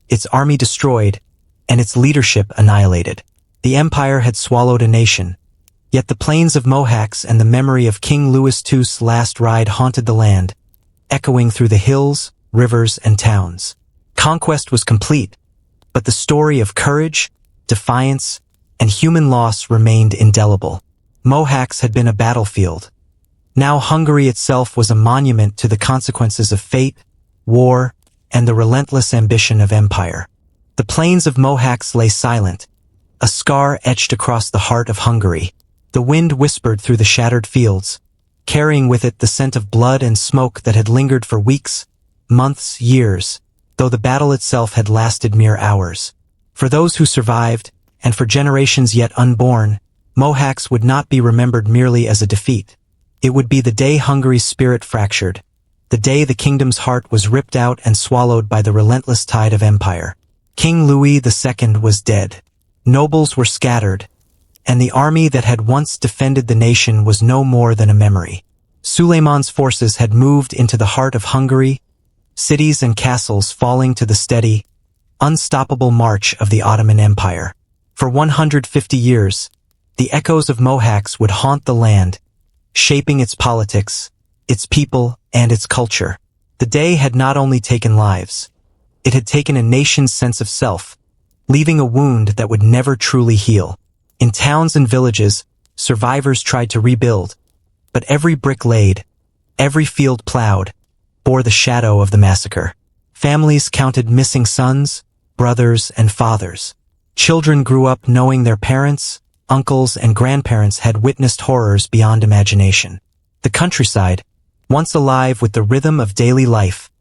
its army destroyed, and its leadership annihilated. The empire had swallowed a nation, yet the plains of Mohács and the memory of King Louis II's last ride haunted the land, echoing through the hills, rivers, and towns. Conquest was complete, but the story of courage, defiance, and human loss remained indelible. Mohács had been a battlefield. Now Hungary itself was a monument to the consequences of fate, war, and the relentless ambition of empire. The plains of Mohács lay silent, a scar etched across the heart of Hungary. The wind whispered through the shattered fields, carrying with it the scent of blood and smoke that had lingered for weeks, months, years, though the battle itself had lasted mere hours. For those who survived, and for generations yet unborn, Mohács would not be remembered merely as a defeat. It would be the day Hungary's spirit fractured, the day the kingdom's heart was ripped out and swallowed by the relentless tide of empire. King Louis II was dead. Nobles were scattered, and the army that had once defended the nation was no more than a memory. Suleiman's forces had moved into the heart of Hungary, cities and castles falling to the steady, unstoppable march of the Ottoman Empire. For 150 years, the echoes of Mohacs would haunt the land, shaping its politics, its people, and its culture. The day had not only taken lives, it had taken a nation's sense of self, leaving a wound that would never truly heal. In towns and villages, survivors tried to rebuild, but every brick laid, every field plowed, bore the shadow of the massacre. Families counted missing sons, brothers, and fathers. Children grew up knowing their parents, uncles, and grandparents had witnessed horrors beyond imagination. The countryside, once alive with the rhythm of daily life,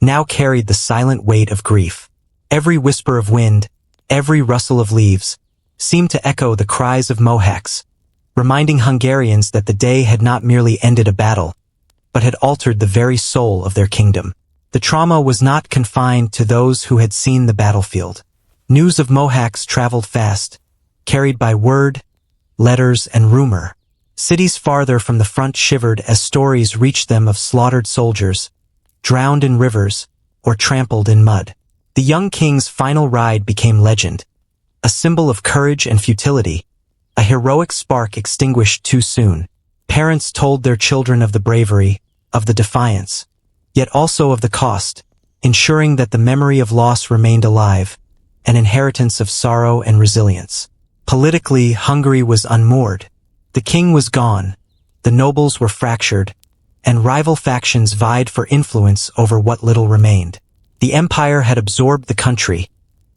now carried the silent weight of grief. Every whisper of wind, every rustle of leaves, seemed to echo the cries of Mohacs, reminding Hungarians that the day had not merely ended a battle, but had altered the very soul of their kingdom. The trauma was not confined to those who had seen the battlefield. News of Mohacs traveled fast, carried by word, letters, and rumor. Cities farther from the front shivered as stories reached them of slaughtered soldiers, drowned in rivers, or trampled in mud. The young king's final ride became legend, a symbol of courage and futility, a heroic spark extinguished too soon. Parents told their children of the bravery, of the defiance, yet also of the cost, ensuring that the memory of loss remained alive, an inheritance of sorrow and resilience. Politically, Hungary was unmoored. The king was gone, the nobles were fractured, and rival factions vied for influence over what little remained. The empire had absorbed the country,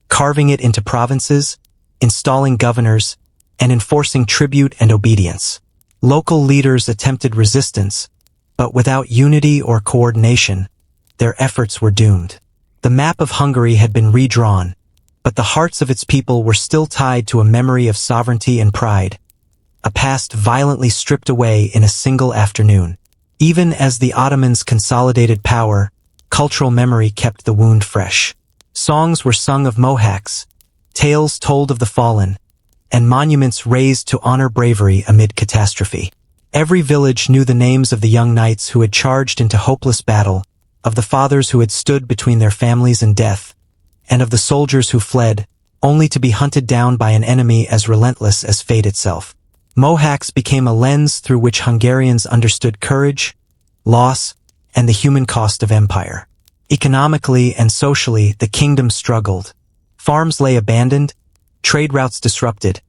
carving it into provinces, installing governors, and enforcing tribute and obedience. Local leaders attempted resistance, but without unity or coordination, their efforts were doomed. The map of Hungary had been redrawn, but the hearts of its people were still tied to a memory of sovereignty and pride, a past violently stripped away in a single afternoon. Even as the Ottomans consolidated power, cultural memory kept the wound fresh. Songs were sung of Mohacs, tales told of the fallen, and monuments raised to honor bravery amid catastrophe. Every village knew the names of the young knights who had charged into hopeless battle, of the fathers who had stood between their families and death, and of the soldiers who fled, only to be hunted down by an enemy as relentless as fate itself. Mohacs became a lens through which Hungarians understood courage, loss, and the human cost of empire. Economically and socially, the kingdom struggled. Farms lay abandoned, trade routes disrupted,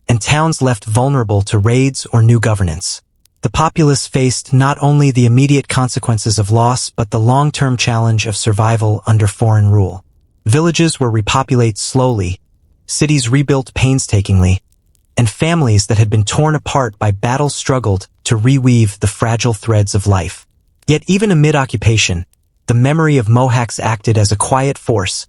and towns left vulnerable to raids or new governance. The populace faced not only the immediate consequences of loss but the long-term challenge of survival under foreign rule. Villages were repopulated slowly, cities rebuilt painstakingly, and families that had been torn apart by battle struggled to reweave the fragile threads of life. Yet even amid occupation, the memory of Mohacs acted as a quiet force,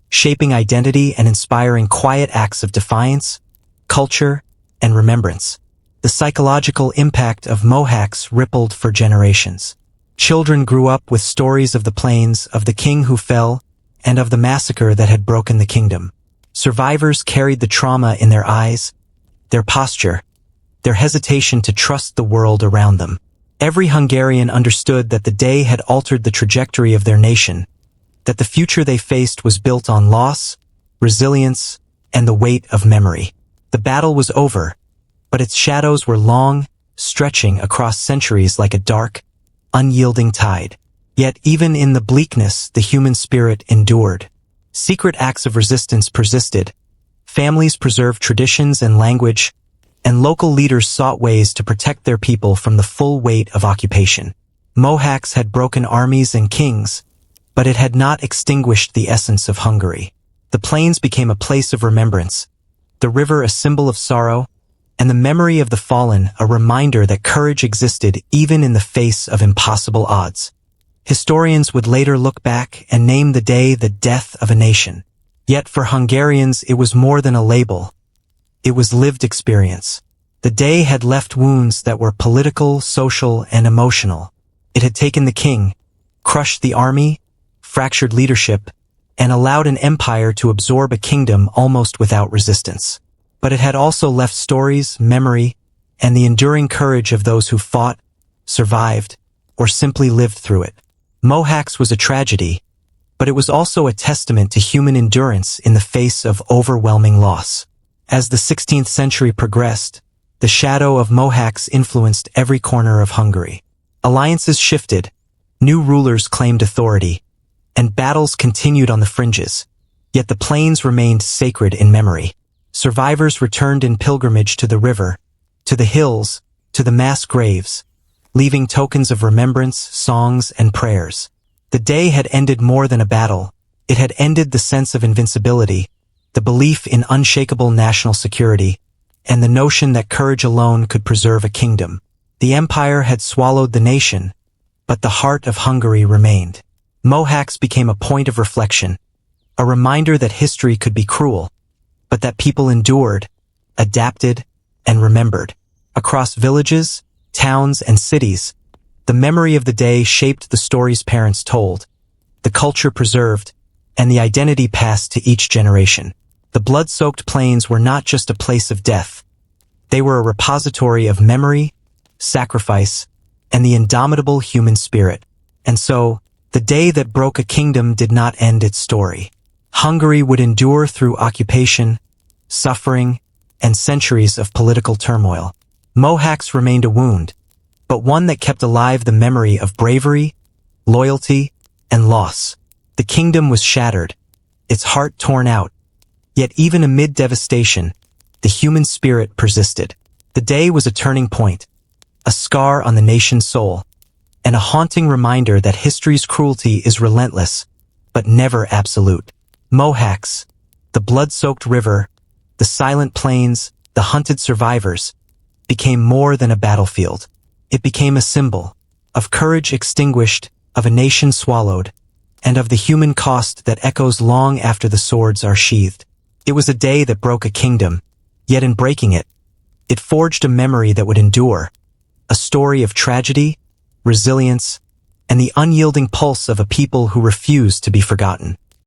shaping identity and inspiring quiet acts of defiance, culture, and remembrance. The psychological impact of Mohacs rippled for generations. Children grew up with stories of the plains, of the king who fell, and of the massacre that had broken the kingdom. Survivors carried the trauma in their eyes, their posture, their hesitation to trust the world around them. Every Hungarian understood that the day had altered the trajectory of their nation, that the future they faced was built on loss, resilience, and the weight of memory. The battle was over, but its shadows were long, stretching across centuries like a dark, unyielding tide. Yet even in the bleakness, the human spirit endured. Secret acts of resistance persisted, families preserved traditions and language, and local leaders sought ways to protect their people from the full weight of occupation. Mohacs had broken armies and kings, but it had not extinguished the essence of Hungary. The plains became a place of remembrance, the river a symbol of sorrow, and the memory of the fallen a reminder that courage existed even in the face of impossible odds. Historians would later look back and name the day the death of a nation. Yet for Hungarians it was more than a label. It was lived experience. The day had left wounds that were political, social, and emotional. It had taken the king, crushed the army, fractured leadership, and allowed an empire to absorb a kingdom almost without resistance. But it had also left stories, memory, and the enduring courage of those who fought, survived, or simply lived through it. Mohacs was a tragedy, but it was also a testament to human endurance in the face of overwhelming loss. As the 16th century progressed, the shadow of Mohacs influenced every corner of Hungary. Alliances shifted, new rulers claimed authority, and battles continued on the fringes. Yet the plains remained sacred in memory. Survivors returned in pilgrimage to the river, to the hills, to the mass graves, leaving tokens of remembrance, songs, and prayers. The day had ended more than a battle. It had ended the sense of invincibility, the belief in unshakable national security, and the notion that courage alone could preserve a kingdom. The empire had swallowed the nation, but the heart of Hungary remained. Mohacs became a point of reflection, a reminder that history could be cruel, but that people endured, adapted, and remembered. Across villages, towns, and cities, the memory of the day shaped the stories parents told, the culture preserved, and the identity passed to each generation. The blood-soaked plains were not just a place of death. They were a repository of memory, sacrifice, and the indomitable human spirit. And so, the day that broke a kingdom did not end its story. Hungary would endure through occupation, suffering, and centuries of political turmoil. Mohacs remained a wound, but one that kept alive the memory of bravery, loyalty, and loss. The kingdom was shattered, its heart torn out, yet even amid devastation, the human spirit persisted. The day was a turning point, a scar on the nation's soul, and a haunting reminder that history's cruelty is relentless, but never absolute. Mohacs, the blood-soaked river, the silent plains, the hunted survivors, became more than a battlefield. It became a symbol of courage extinguished, of a nation swallowed, and of the human cost that echoes long after the swords are sheathed. It was a day that broke a kingdom, yet in breaking it, it forged a memory that would endure, a story of tragedy, resilience, and the unyielding pulse of a people who refused to be forgotten.